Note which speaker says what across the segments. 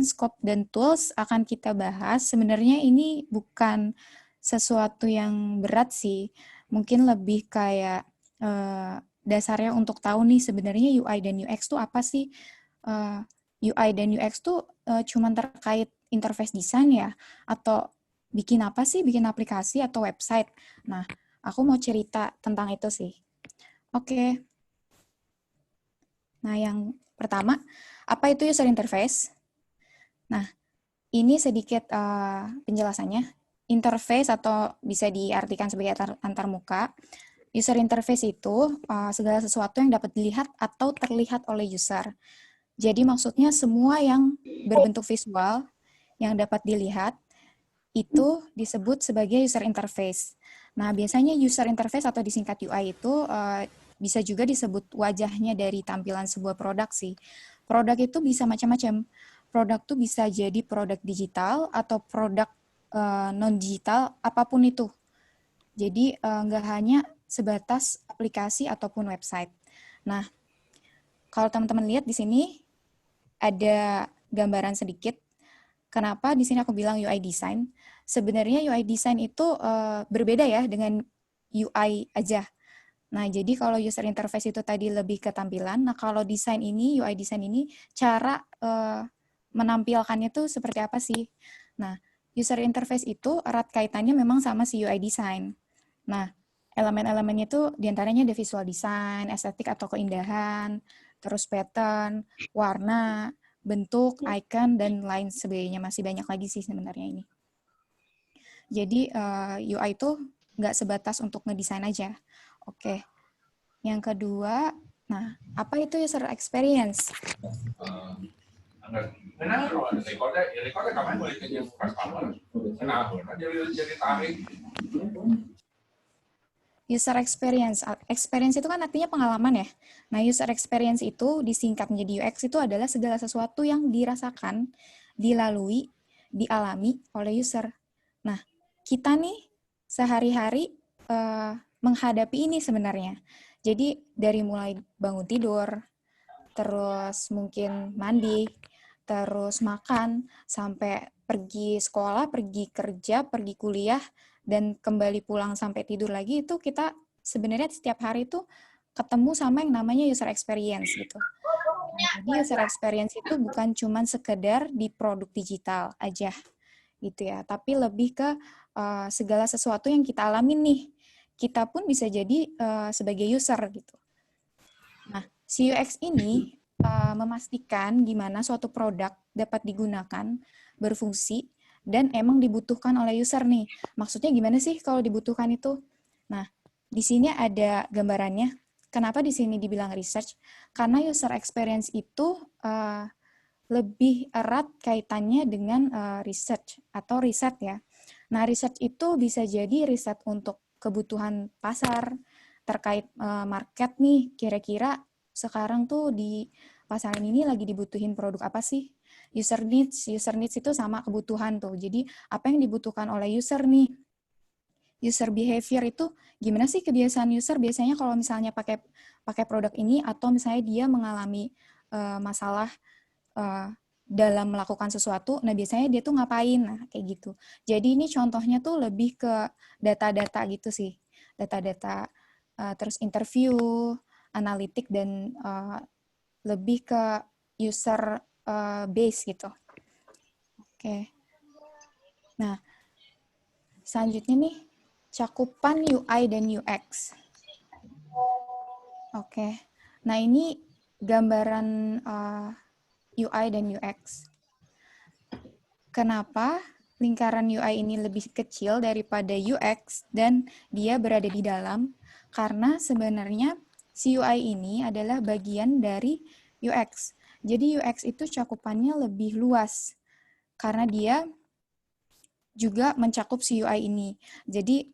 Speaker 1: scope dan tools akan kita bahas. Sebenarnya ini bukan sesuatu yang berat sih. Mungkin lebih kayak dasarnya untuk tahu nih sebenarnya UI dan UX tuh apa sih. UI dan UX tuh cuman terkait interface design ya? Atau bikin apa sih? Bikin aplikasi atau website? Nah, aku mau cerita tentang itu sih. Oke. Nah, yang pertama, apa itu user interface? Nah, ini sedikit penjelasannya. Interface atau bisa diartikan sebagai antarmuka. User interface itu segala sesuatu yang dapat dilihat atau terlihat oleh user. Jadi maksudnya semua yang berbentuk visual yang dapat dilihat itu disebut sebagai user interface. Nah, biasanya user interface atau disingkat UI itu bisa juga disebut wajahnya dari tampilan sebuah produk sih. Produk itu bisa macam-macam. Produk itu bisa jadi produk digital atau produk non-digital, apapun itu. Jadi nggak hanya sebatas aplikasi ataupun website. Nah, kalau teman-teman lihat di sini ada gambaran sedikit. Kenapa di sini aku bilang UI design? Sebenarnya UI design itu berbeda ya dengan UI aja. Nah, jadi kalau user interface itu tadi lebih ke tampilan, nah kalau desain ini, UI design ini, cara menampilkannya itu seperti apa sih? Nah, user interface itu erat kaitannya memang sama si UI design. Nah, elemen-elemennya itu diantaranya ada visual design, estetik atau keindahan, terus pattern, warna, bentuk, icon, dan lain sebagainya. Masih banyak lagi sih sebenarnya ini. Jadi UI itu nggak sebatas untuk ngedesain aja. Oke. Yang kedua, nah apa itu user experience? User experience. Experience itu kan artinya pengalaman ya. Nah, user experience itu disingkat menjadi UX itu adalah segala sesuatu yang dirasakan, dilalui, dialami oleh user. Nah, kita nih sehari-hari menghadapi ini sebenarnya. Jadi dari mulai bangun tidur, terus mungkin mandi, terus makan, sampai pergi sekolah, pergi kerja, pergi kuliah, dan kembali pulang sampai tidur lagi, itu kita sebenarnya setiap hari itu ketemu sama yang namanya user experience gitu. Nah, jadi user experience itu bukan cuma sekedar di produk digital aja gitu ya, tapi lebih ke segala sesuatu yang kita alami nih. Kita pun bisa jadi sebagai user gitu. Nah, si UX ini memastikan gimana suatu produk dapat digunakan, berfungsi, dan emang dibutuhkan oleh user nih. Maksudnya gimana sih kalau dibutuhkan itu? Nah, di sini ada gambarannya. Kenapa di sini dibilang research? Karena user experience itu lebih erat kaitannya dengan research atau riset ya. Nah, research itu bisa jadi riset untuk kebutuhan pasar, terkait market nih, kira-kira sekarang tuh di pasaran ini lagi dibutuhin produk apa sih? User needs itu sama kebutuhan tuh. Jadi apa yang dibutuhkan oleh user nih? User behavior itu gimana sih kebiasaan user biasanya kalau misalnya pakai produk ini atau misalnya dia mengalami masalah dalam melakukan sesuatu, nah biasanya dia tuh ngapain, nah kayak gitu. Jadi ini contohnya tuh lebih ke data-data gitu sih, data-data terus interview, analitik, dan lebih ke user base gitu. Oke. Nah, selanjutnya nih, cakupan UI dan UX. Oke. Nah, ini gambaran UI dan UX. Kenapa lingkaran UI ini lebih kecil daripada UX dan dia berada di dalam? Karena sebenarnya si UI ini adalah bagian dari UX. Jadi UX itu cakupannya lebih luas karena dia juga mencakup si UI ini. Jadi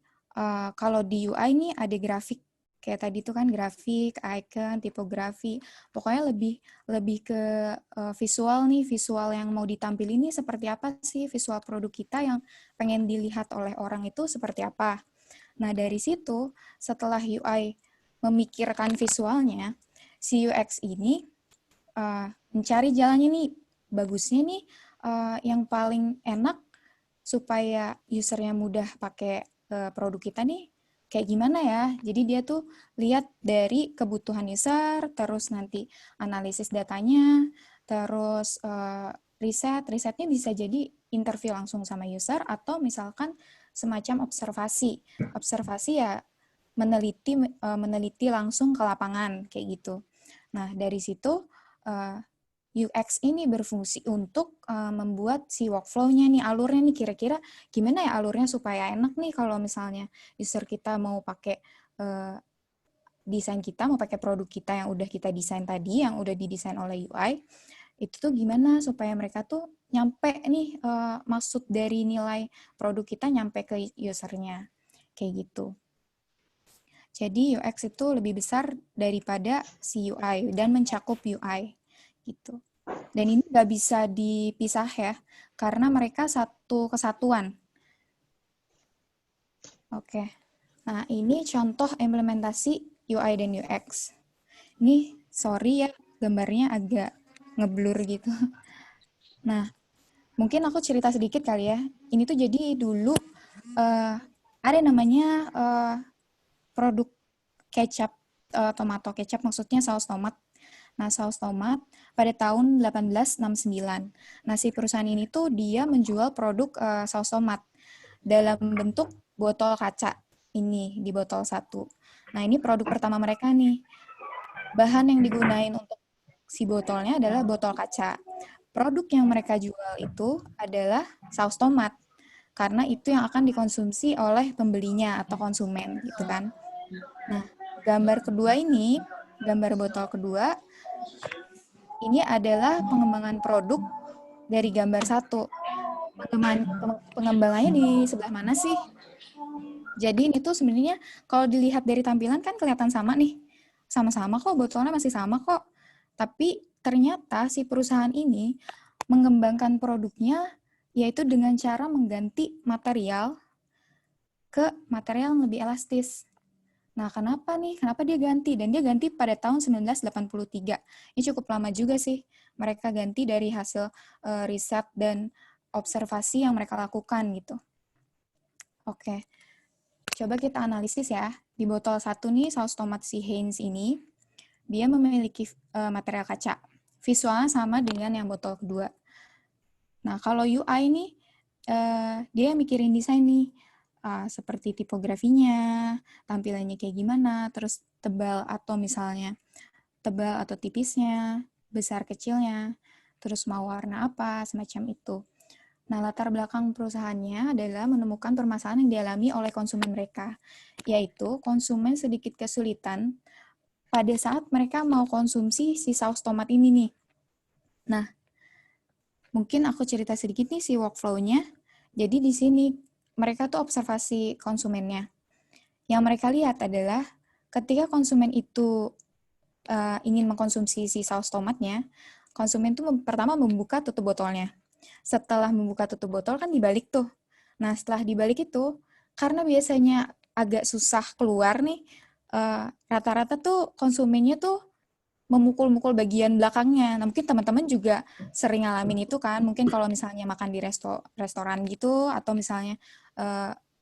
Speaker 1: kalau di UI ini ada grafik kayak tadi itu kan grafik, icon, tipografi. Pokoknya lebih ke visual nih, visual yang mau ditampil ini seperti apa sih visual produk kita yang pengen dilihat oleh orang itu seperti apa. Nah, dari situ setelah UI memikirkan visualnya, si UX ini mencari jalannya nih, bagusnya nih yang paling enak supaya usernya mudah pakai produk kita nih kayak gimana ya. Jadi dia tuh lihat dari kebutuhan user, terus nanti analisis datanya, terus risetnya bisa jadi interview langsung sama user atau misalkan semacam observasi. Observasi ya meneliti langsung ke lapangan kayak gitu. Nah, dari situ UX ini berfungsi untuk membuat si workflow-nya nih, alurnya nih kira-kira gimana ya alurnya supaya enak nih kalau misalnya user kita mau pakai desain kita, mau pakai produk kita yang udah kita desain tadi, yang udah didesain oleh UI, itu tuh gimana supaya mereka tuh nyampe nih maksud dari nilai produk kita nyampe ke usernya, kayak gitu. Jadi UX itu lebih besar daripada si UI dan mencakup UI gitu. Dan ini nggak bisa dipisah ya, karena mereka satu kesatuan. Oke, nah ini contoh implementasi UI dan UX. Ini sorry ya, gambarnya agak ngeblur gitu. Nah, mungkin aku cerita sedikit kali ya. Ini tuh jadi dulu ada namanya produk kecap, tomato kecap, maksudnya saus tomat. Nah, saus tomat pada tahun 1869. Nah, si perusahaan ini tuh dia menjual produk saus tomat dalam bentuk botol kaca. Ini di botol satu. Nah, ini produk pertama mereka nih. Bahan yang digunain untuk si botolnya adalah botol kaca. Produk yang mereka jual itu adalah saus tomat. Karena itu yang akan dikonsumsi oleh pembelinya atau konsumen gitu kan. Nah, gambar kedua ini, gambar botol kedua, ini adalah pengembangan produk dari gambar satu. Pengembangannya di sebelah mana sih? Jadi ini tuh sebenarnya kalau dilihat dari tampilan kan kelihatan sama nih. Sama-sama kok, botolnya masih sama kok. Tapi ternyata si perusahaan ini mengembangkan produknya yaitu dengan cara mengganti material ke material yang lebih elastis. Nah, kenapa nih? Kenapa dia ganti? Dan dia ganti pada tahun 1983. Ini cukup lama juga sih. Mereka ganti dari hasil riset dan observasi yang mereka lakukan gitu. Oke, coba kita analisis ya. Di botol satu nih, saus tomat si Heinz ini, dia memiliki material kaca. Visualnya sama dengan yang botol kedua. Nah, kalau UI nih, dia mikirin desain nih, seperti tipografinya, tampilannya kayak gimana, terus tebal atau tipisnya, besar kecilnya, terus mau warna apa, semacam itu. Nah, latar belakang perusahaannya adalah menemukan permasalahan yang dialami oleh konsumen mereka, yaitu konsumen sedikit kesulitan pada saat mereka mau konsumsi si saus tomat ini nih. Nah, mungkin aku cerita sedikit nih si workflow-nya. Jadi di sini mereka tuh observasi konsumennya. Yang mereka lihat adalah ketika konsumen itu ingin mengkonsumsi si saus tomatnya, konsumen tuh pertama membuka tutup botolnya. Setelah membuka tutup botol kan dibalik tuh. Nah, setelah dibalik itu, karena biasanya agak susah keluar nih, rata-rata tuh konsumennya tuh memukul-mukul bagian belakangnya. Nah, mungkin teman-teman juga sering ngalamin itu kan. Mungkin kalau misalnya makan di restoran gitu, atau misalnya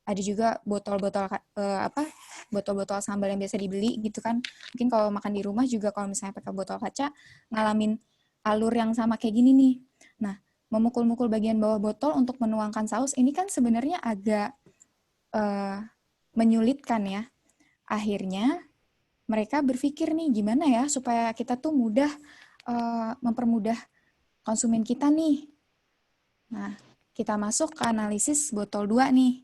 Speaker 1: ada juga botol-botol sambal yang biasa dibeli gitu kan. Mungkin kalau makan di rumah juga kalau misalnya pakai botol kaca, ngalamin alur yang sama kayak gini nih. Nah, memukul-mukul bagian bawah botol untuk menuangkan saus ini kan sebenarnya agak menyulitkan ya. Akhirnya mereka berpikir nih gimana ya supaya kita tuh mudah mempermudah konsumen kita nih. Nah, kita masuk ke analisis botol 2 nih.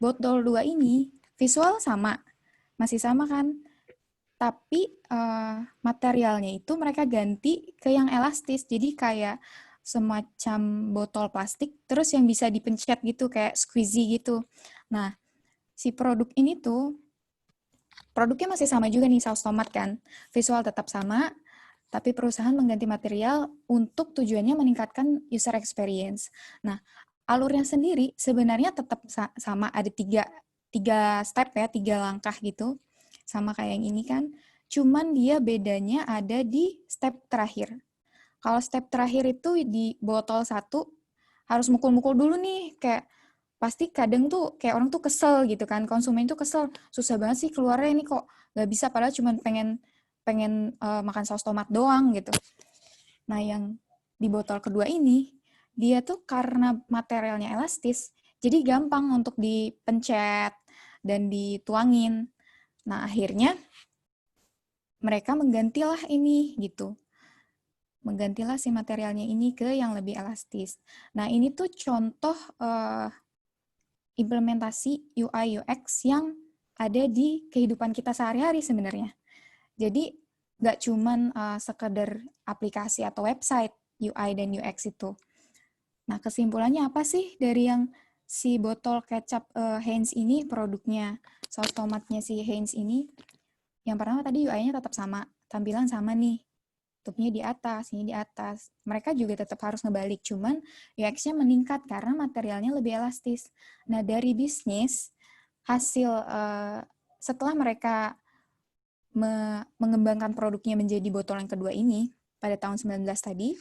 Speaker 1: Botol 2 ini visual sama, masih sama kan? Tapi materialnya itu mereka ganti ke yang elastis. Jadi kayak semacam botol plastik, terus yang bisa dipencet gitu, kayak squeezy gitu. Nah, si produk ini tuh, produknya masih sama juga nih, saus tomat kan. Visual tetap sama, tapi perusahaan mengganti material untuk tujuannya meningkatkan user experience. Nah, alurnya sendiri sebenarnya tetap sama, ada tiga step ya, 3 langkah gitu, sama kayak yang ini kan. Cuman dia bedanya ada di step terakhir. Kalau step terakhir itu di botol 1 harus mukul-mukul dulu nih, kayak pasti kadang tuh kayak orang tuh kesel gitu kan, konsumen tuh kesel, susah banget sih keluarnya ini kok nggak bisa, padahal cuma pengen pengen makan saus tomat doang gitu. Nah yang di botol kedua ini, dia tuh karena materialnya elastis, jadi gampang untuk dipencet dan dituangin. Nah akhirnya mereka menggantilah ini gitu. Menggantilah si materialnya ini ke yang lebih elastis. Nah, ini tuh contoh implementasi UI UX yang ada di kehidupan kita sehari-hari sebenarnya. Jadi, nggak cuman sekedar aplikasi atau website UI dan UX itu. Nah, kesimpulannya apa sih dari yang si botol kecap Heinz ini, produknya saus tomatnya si Heinz ini? Yang pertama tadi UI-nya tetap sama, tampilan sama nih. Tutupnya di atas, ini di atas. Mereka juga tetap harus ngebalik, cuman UX-nya meningkat karena materialnya lebih elastis. Nah, dari bisnis, hasil setelah mereka mengembangkan produknya menjadi botol yang kedua ini, pada tahun 19 tadi,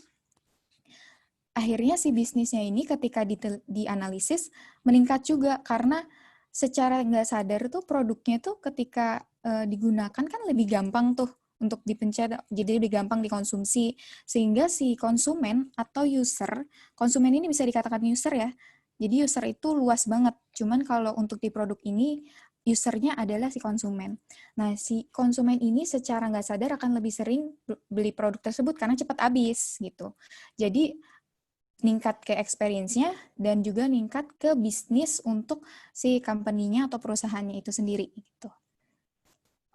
Speaker 1: akhirnya si bisnisnya ini ketika dianalisis meningkat juga, karena secara nggak sadar tuh produknya tuh ketika digunakan kan lebih gampang tuh untuk dipencet, jadi lebih gampang dikonsumsi, sehingga si konsumen atau user, konsumen ini bisa dikatakan user ya, jadi user itu luas banget, cuman kalau untuk di produk ini, usernya adalah si konsumen. Nah, si konsumen ini secara nggak sadar akan lebih sering beli produk tersebut karena cepat habis gitu. Jadi, ningkat ke experience-nya dan juga ningkat ke bisnis untuk si company-nya atau perusahaannya itu sendiri gitu.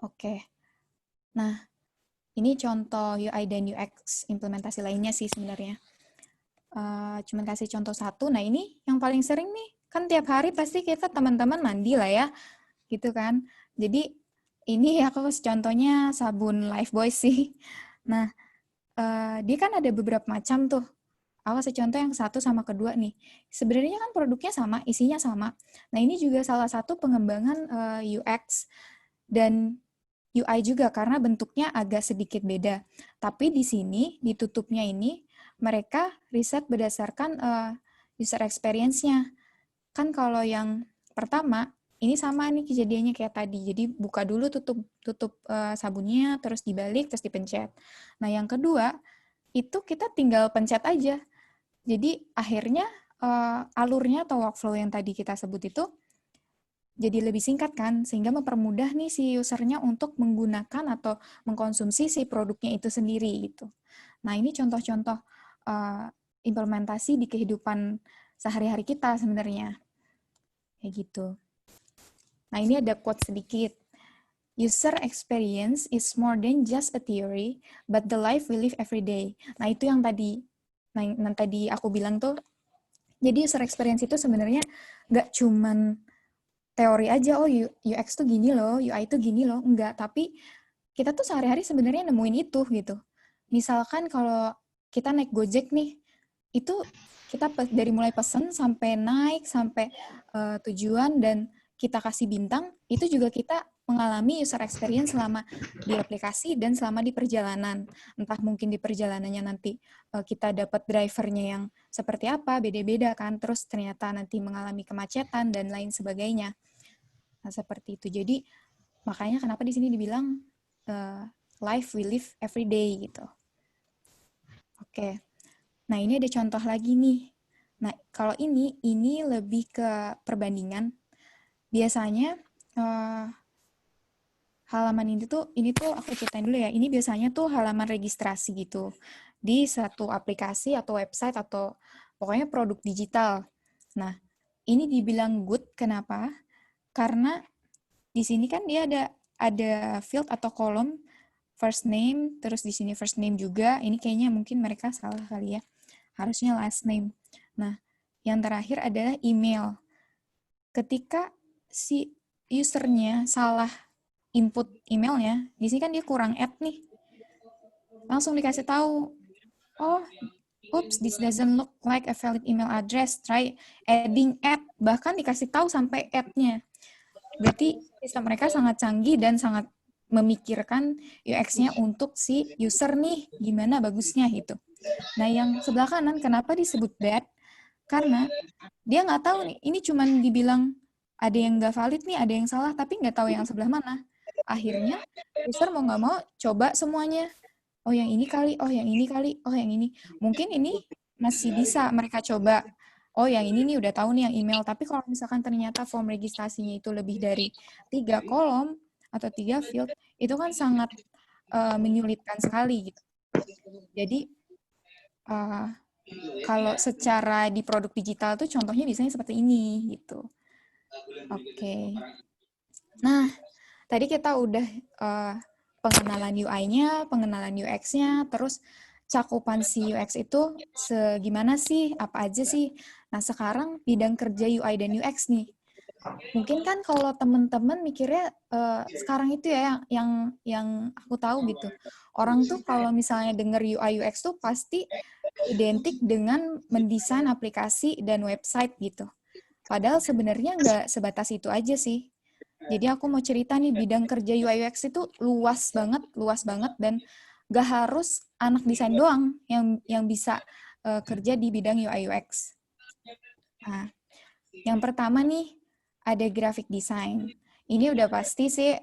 Speaker 1: Oke. Nah, ini contoh UI dan UX implementasi lainnya sih sebenarnya. Cuman kasih contoh satu. Nah, ini yang paling sering nih. Kan tiap hari pasti kita teman-teman mandi lah ya. Gitu kan. Jadi, ini aku contohnya sabun Lifebuoy sih. Nah, dia kan ada beberapa macam tuh. Aku kasih contoh yang satu sama kedua nih. Sebenarnya kan produknya sama, isinya sama. Nah, ini juga salah satu pengembangan UX dan UI juga karena bentuknya agak sedikit beda. Tapi di sini, di tutupnya ini, mereka riset berdasarkan user experience-nya. Kan kalau yang pertama, ini sama nih kejadiannya kayak tadi. Jadi buka dulu tutup sabunnya, terus dibalik, terus dipencet. Nah, yang kedua, itu kita tinggal pencet aja. Jadi akhirnya alurnya atau workflow yang tadi kita sebut itu jadi lebih singkat kan, sehingga mempermudah nih si usernya untuk menggunakan atau mengkonsumsi si produknya itu sendiri gitu. Nah ini contoh-contoh implementasi di kehidupan sehari-hari kita sebenarnya, kayak gitu. Nah ini ada quote sedikit. User experience is more than just a theory, but the life we live every day. Nah itu yang tadi aku bilang tuh. Jadi user experience itu sebenarnya nggak cuman teori aja, oh UX tuh gini loh, UI tuh gini loh, enggak. Tapi kita tuh sehari-hari sebenarnya nemuin itu gitu. Misalkan kalau kita naik Gojek nih, itu kita dari mulai pesen sampai naik, sampai tujuan, dan kita kasih bintang, itu juga kita mengalami user experience selama di aplikasi dan selama di perjalanan. Entah mungkin di perjalanannya nanti kita dapat drivernya yang seperti apa, beda-beda kan, terus ternyata nanti mengalami kemacetan dan lain sebagainya. Nah, seperti itu. Jadi, makanya kenapa di sini dibilang life we live every day gitu. Oke. Nah, ini ada contoh lagi nih. Nah, kalau ini lebih ke perbandingan. Biasanya halaman ini tuh aku ceritain dulu ya. Ini biasanya tuh halaman registrasi gitu di satu aplikasi atau website atau pokoknya produk digital. Nah, ini dibilang good kenapa? Karena di sini kan dia ada field atau kolom first name, terus di sini first name juga. Ini kayaknya mungkin mereka salah kali ya. Harusnya last name. Nah, yang terakhir adalah email. Ketika si usernya salah input emailnya, di sini kan dia kurang add nih. Langsung dikasih tahu, oh, oops, this doesn't look like a valid email address. Try adding add. Bahkan dikasih tahu sampai add-nya. Berarti sistem mereka sangat canggih dan sangat memikirkan UX-nya untuk si user nih, gimana bagusnya gitu. Nah, yang sebelah kanan kenapa disebut bad? Karena dia nggak tahu nih, ini cuman dibilang ada yang nggak valid nih, ada yang salah, tapi nggak tahu yang sebelah mana. Akhirnya, user mau nggak mau coba semuanya. Oh, yang ini kali, oh yang ini kali, oh yang ini. Mungkin ini masih bisa mereka coba. Oh, yang ini nih udah tahu nih yang email. Tapi kalau misalkan ternyata form registrasinya itu lebih dari 3 kolom atau 3 field, itu kan sangat menyulitkan sekali gitu. Jadi, uh, kalau secara di produk digital tuh contohnya biasanya seperti ini gitu. Oke. Nah, tadi kita udah pengenalan UI-nya, pengenalan UX-nya, terus cakupan si UX itu segimana sih, apa aja sih. Nah, sekarang bidang kerja UI dan UX nih. Mungkin kan kalau teman-teman mikirnya sekarang itu ya yang aku tahu gitu. Orang tuh kalau misalnya denger UI UX tuh pasti identik dengan mendesain aplikasi dan website gitu. Padahal sebenarnya nggak sebatas itu aja sih. Jadi aku mau cerita nih, bidang kerja UI UX itu luas banget, dan nggak harus anak desain doang yang bisa kerja di bidang UI UX. Nah, yang pertama nih, ada graphic design. Ini udah pasti sih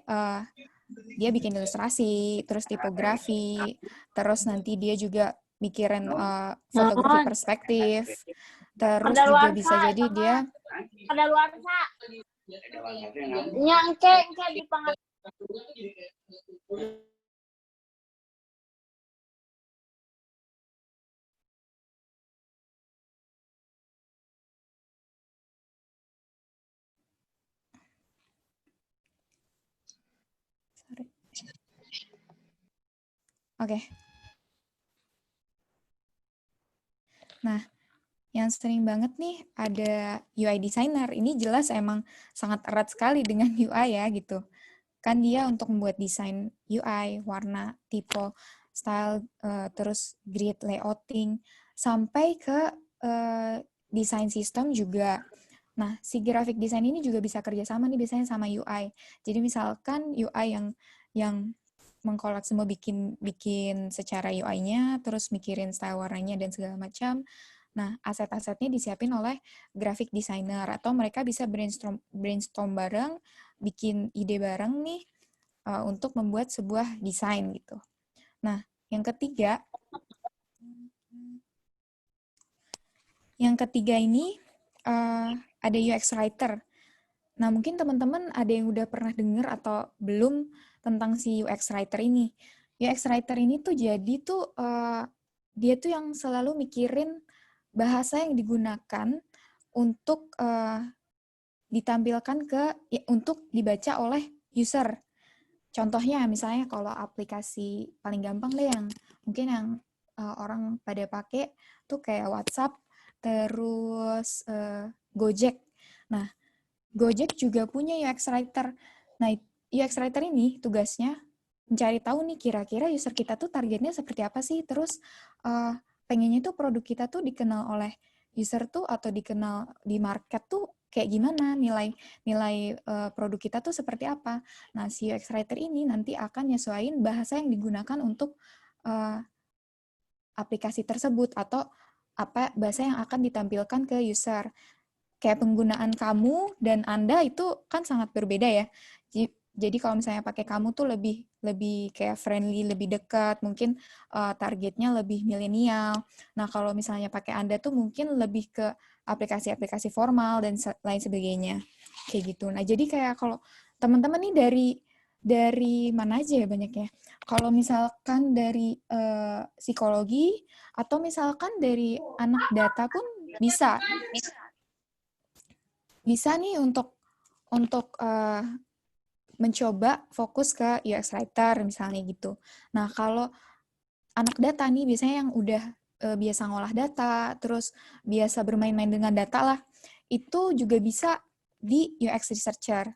Speaker 1: dia bikin ilustrasi, terus tipografi, terus nanti dia juga mikirin fotografi
Speaker 2: Non,
Speaker 1: perspektif, terus juga bisa
Speaker 2: kadaluarsa,
Speaker 1: jadi dia
Speaker 2: kadaluarsa. Nyangke, di pangat.
Speaker 1: sorry. Oke. Nah, yang sering banget nih ada UI designer. Ini jelas emang sangat erat sekali dengan UI ya gitu. Kan dia untuk membuat desain UI, warna, tipe, style, terus grid layouting, sampai ke desain sistem juga. Nah, si graphic design ini juga bisa kerjasama nih biasanya sama UI. Jadi misalkan UI yang mengkolak semua bikin bikin secara UI-nya, terus mikirin style warnanya dan segala macam. Nah, aset-asetnya disiapin oleh graphic designer, atau mereka bisa brainstorm bareng, bikin ide bareng nih untuk membuat sebuah desain gitu. Nah, yang ketiga ini ada UX writer. Nah, mungkin teman-teman ada yang udah pernah dengar atau belum tentang si UX writer ini. UX writer ini tuh jadi tuh dia tuh yang selalu mikirin bahasa yang digunakan untuk ditampilkan untuk dibaca oleh user. Contohnya misalnya kalau aplikasi paling gampang deh yang mungkin yang orang pada pakai tuh kayak WhatsApp, terus Gojek. Nah, Gojek juga punya UX Writer. Nah, UX Writer ini tugasnya mencari tahu nih kira-kira user kita tuh targetnya seperti apa sih. Terus pengennya tuh produk kita tuh dikenal oleh user tuh atau dikenal di market tuh kayak gimana, nilai produk kita tuh seperti apa. Nah, si UX Writer ini nanti akan nyesuaiin bahasa yang digunakan untuk aplikasi tersebut atau apa bahasa yang akan ditampilkan ke user. Kayak penggunaan kamu dan Anda itu kan sangat berbeda ya. Jadi kalau misalnya pakai kamu tuh lebih lebih kayak friendly, lebih dekat, mungkin targetnya lebih milenial. Nah, kalau misalnya pakai Anda tuh mungkin lebih ke aplikasi-aplikasi formal dan lain sebagainya. Kayak gitu. Nah, jadi kayak kalau teman-teman nih dari mana aja ya banyaknya. Kalau misalkan dari psikologi atau misalkan dari anak data pun bisa nih untuk mencoba fokus ke UX writer misalnya gitu. Nah, kalau anak data nih biasanya yang udah biasa ngolah data, terus biasa bermain-main dengan data lah, itu juga bisa di UX researcher.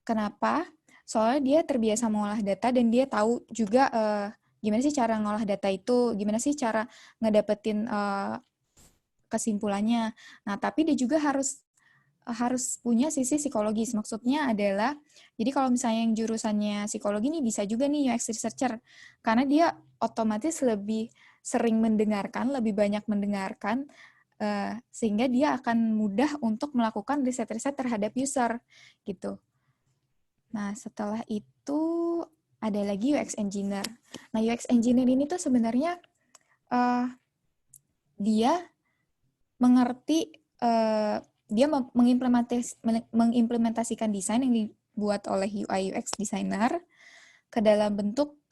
Speaker 1: Kenapa? Soalnya dia terbiasa mengolah data dan dia tahu juga gimana sih cara ngolah data itu, gimana sih cara ngedapetin kesimpulannya. Nah, tapi dia juga harus punya sisi psikologis. Maksudnya adalah, jadi kalau misalnya yang jurusannya psikologi nih bisa juga nih UX researcher, karena dia otomatis lebih sering mendengarkan, lebih banyak mendengarkan, sehingga dia akan mudah untuk melakukan riset-riset terhadap user gitu. Nah, setelah itu ada lagi UX engineer. Nah, UX engineer ini tuh sebenarnya dia mengerti, dia mengimplementasikan desain yang dibuat oleh UI UX designer ke dalam bentuk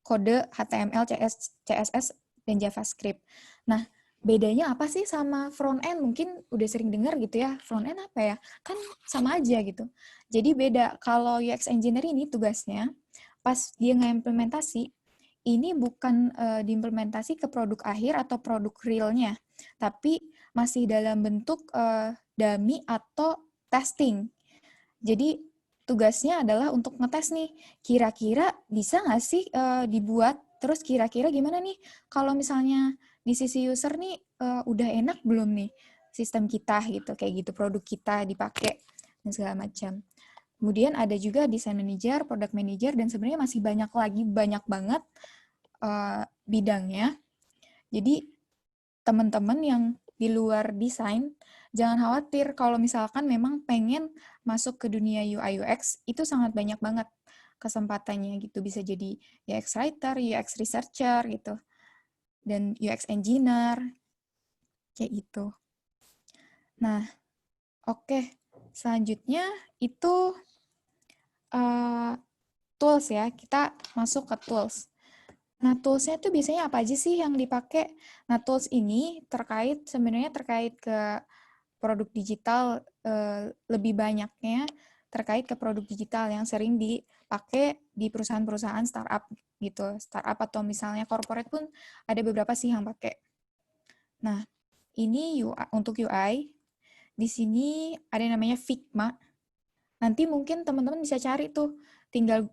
Speaker 1: kode HTML, CSS, dan JavaScript. Nah, bedanya apa sih sama front end? Mungkin udah sering dengar gitu ya, front end apa ya? Kan sama aja gitu. Jadi beda, kalau UX engineer ini tugasnya, pas dia nge-implementasi, ini bukan diimplementasi ke produk akhir atau produk realnya, tapi masih dalam bentuk dummy atau testing. Jadi tugasnya adalah untuk ngetes nih, kira-kira bisa nggak sih dibuat, terus kira-kira gimana nih kalau misalnya di sisi user nih udah enak belum nih sistem kita gitu, kayak gitu, produk kita dipakai dan segala macam. Kemudian ada juga design manager, product manager, dan sebenarnya masih banyak lagi, banyak banget bidangnya. Jadi teman-teman yang di luar desain, jangan khawatir kalau misalkan memang pengen masuk ke dunia UI UX, itu sangat banyak banget kesempatannya gitu. Bisa jadi UX writer, UX researcher gitu, dan UX engineer, kayak gitu. Nah, oke. Selanjutnya itu tools ya, kita masuk ke tools. Nah, tools-nya tuh biasanya apa aja sih yang dipakai? Nah, tools ini sebenarnya terkait ke produk digital, lebih banyaknya terkait ke produk digital yang sering dipakai di perusahaan-perusahaan startup gitu. Startup atau misalnya corporate pun ada beberapa sih yang pakai. Nah, ini untuk UI. Di sini ada yang namanya Figma. Nanti mungkin teman-teman bisa cari tuh, tinggal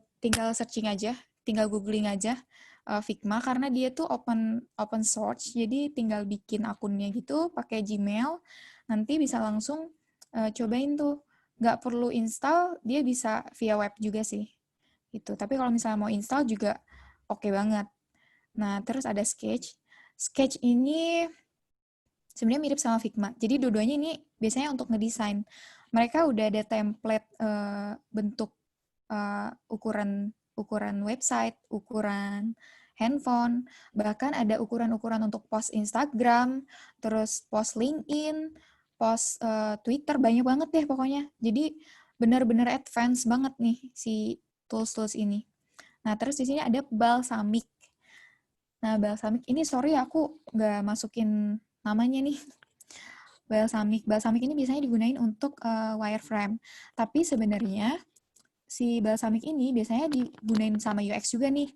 Speaker 1: searching aja, tinggal googling aja Figma, karena dia tuh open source, jadi tinggal bikin akunnya gitu pakai Gmail, nanti bisa langsung cobain tuh, nggak perlu install, dia bisa via web juga sih gitu. Tapi kalau misalnya mau install juga oke banget. Nah, terus ada Sketch. Sketch ini sebenarnya mirip sama Figma. Jadi dua-duanya ini biasanya untuk ngedesain. Mereka udah ada template bentuk ukuran website, ukuran handphone, bahkan ada ukuran-ukuran untuk post Instagram, terus post LinkedIn, post Twitter, banyak banget deh pokoknya. Jadi benar-benar advance banget nih si tools-tools ini. Nah, terus di sini ada Balsamiq. Nah, Balsamiq ini sorry aku nggak masukin namanya nih. Balsamiq ini biasanya digunain untuk wireframe. Tapi sebenarnya si Balsamiq ini biasanya digunain sama UX juga nih.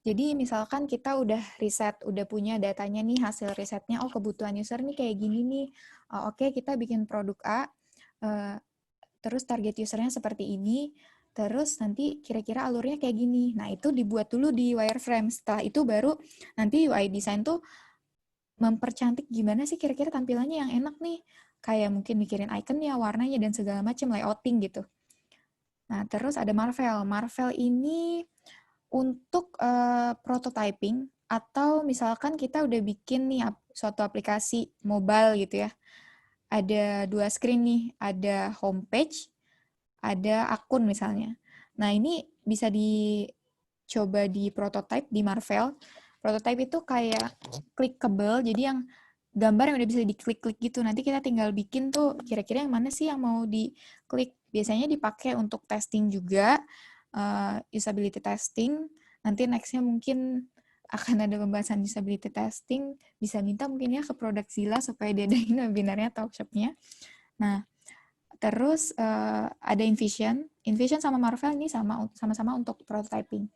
Speaker 1: Jadi misalkan kita udah riset, udah punya datanya nih, hasil risetnya, oh kebutuhan user nih kayak gini nih. Oke, kita bikin produk A, terus target usernya seperti ini, terus nanti kira-kira alurnya kayak gini. Nah, itu dibuat dulu di wireframe. Setelah itu baru nanti UI design tuh mempercantik gimana sih kira-kira tampilannya yang enak nih. Kayak mungkin mikirin ikonnya, warnanya, dan segala macam, layouting gitu. Nah, terus ada Marvel. Marvel ini untuk prototyping, atau misalkan kita udah bikin nih suatu aplikasi mobile gitu ya. Ada 2 screen nih, ada homepage, ada akun misalnya. Nah, ini bisa dicoba di prototype di Marvel. Prototype itu kayak clickable, jadi yang gambar yang udah bisa diklik-klik gitu. Nanti kita tinggal bikin tuh kira-kira yang mana sih yang mau diklik. Biasanya dipakai untuk testing juga, usability testing. Nanti next-nya mungkin akan ada pembahasan usability testing. Bisa minta mungkin ya ke Productzilla supaya diadain webinarnya atau workshop-nya. Nah, terus ada InVision. InVision sama Marvel ini sama-sama untuk prototyping.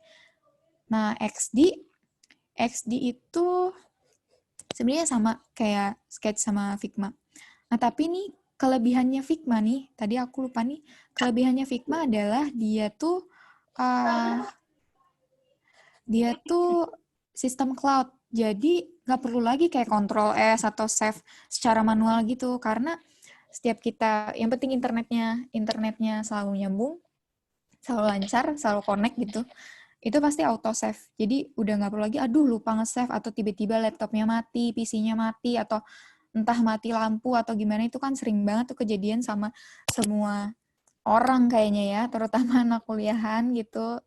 Speaker 1: Nah, XD itu sebenarnya sama kayak Sketch sama Figma. Nah, tapi nih kelebihannya Figma nih, tadi aku lupa nih, kelebihannya Figma adalah dia tuh sistem cloud. Jadi nggak perlu lagi kayak Ctrl S atau save secara manual gitu, karena setiap kita, yang penting internetnya selalu nyambung, selalu lancar, selalu connect gitu. itu pasti auto save. Jadi udah nggak perlu lagi, aduh lupa nge-save atau tiba-tiba laptopnya mati, PC-nya mati, atau entah mati lampu atau gimana. Itu kan sering banget tuh kejadian sama semua orang kayaknya ya, terutama anak kuliahan gitu.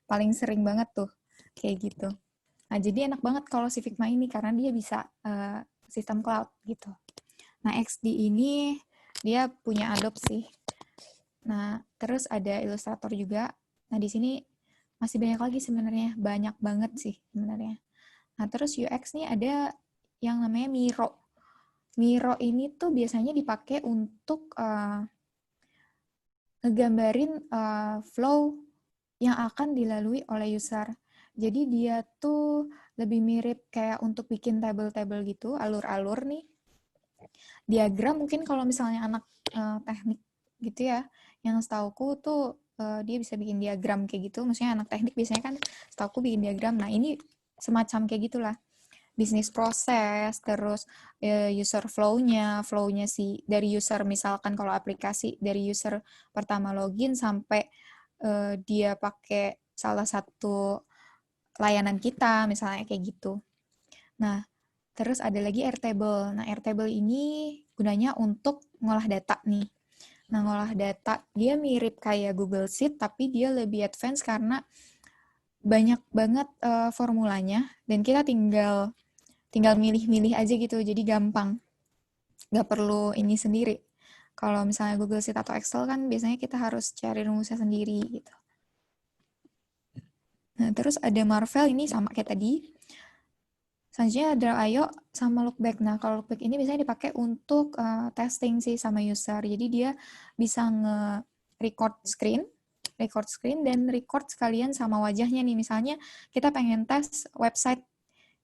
Speaker 1: Paling sering banget tuh kayak gitu. Nah, jadi enak banget kalau si Figma ini karena dia bisa sistem cloud gitu. Nah, XD ini dia punya Adobe sih. Nah, terus ada Illustrator juga. Nah, di sini masih banyak lagi sebenarnya, banyak banget sih sebenarnya. Nah, terus UX nih ada yang namanya Miro. Miro ini tuh biasanya dipakai untuk ngegambarin flow yang akan dilalui oleh user. Jadi dia tuh lebih mirip kayak untuk bikin table-table gitu, alur-alur nih. Diagram mungkin kalau misalnya anak teknik gitu ya, yang setauku tuh dia bisa bikin diagram kayak gitu. Maksudnya anak teknik biasanya kan setauku bikin diagram. Nah ini semacam kayak gitulah. Bisnis proses, terus user flow-nya si dari user misalkan kalau aplikasi dari user pertama login sampai dia pakai salah satu layanan kita misalnya kayak gitu. Nah, terus ada lagi Airtable. Nah, Airtable ini gunanya untuk ngolah data nih. Nah, ngolah data dia mirip kayak Google Sheet tapi dia lebih advance karena banyak banget formulanya dan kita tinggal milih-milih aja gitu, jadi gampang. Nggak perlu ini sendiri. Kalau misalnya Google Sheet atau Excel kan biasanya kita harus cari rumusnya sendiri gitu. Nah, terus ada Marvel ini sama kayak tadi. Selanjutnya ada Ayo sama Lookback. Nah, kalau Lookback ini biasanya dipakai untuk testing sih sama user. Jadi dia bisa nge-record screen dan record sekalian sama wajahnya nih. Misalnya kita pengen tes website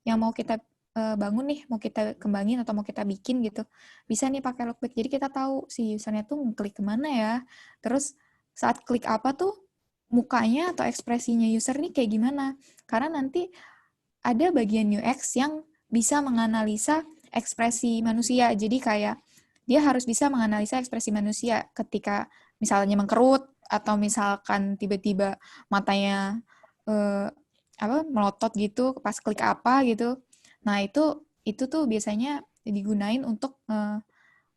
Speaker 1: yang mau kita bangun nih, mau kita kembangin atau mau kita bikin gitu. Bisa nih pakai Lookback. Jadi kita tahu si usernya tuh ngeklik kemana ya. Terus saat klik apa tuh mukanya atau ekspresinya user nih kayak gimana. Karena nanti ada bagian UX yang bisa menganalisa ekspresi manusia. Jadi kayak dia harus bisa menganalisa ekspresi manusia ketika misalnya mengkerut atau misalkan tiba-tiba matanya eh, melotot gitu pas klik apa gitu. Nah, itu tuh biasanya digunain untuk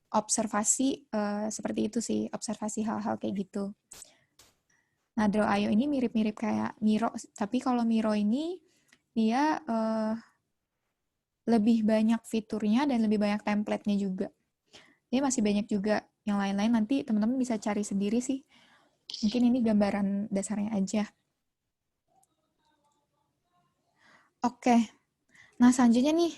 Speaker 1: observasi seperti itu sih, observasi hal-hal kayak gitu. Nah, Draw.io ini mirip-mirip kayak Miro, tapi kalau Miro ini dia lebih banyak fiturnya dan lebih banyak template-nya juga. Jadi masih banyak juga yang lain-lain, nanti teman-teman bisa cari sendiri sih. Mungkin ini gambaran dasarnya aja. Oke, nah selanjutnya nih,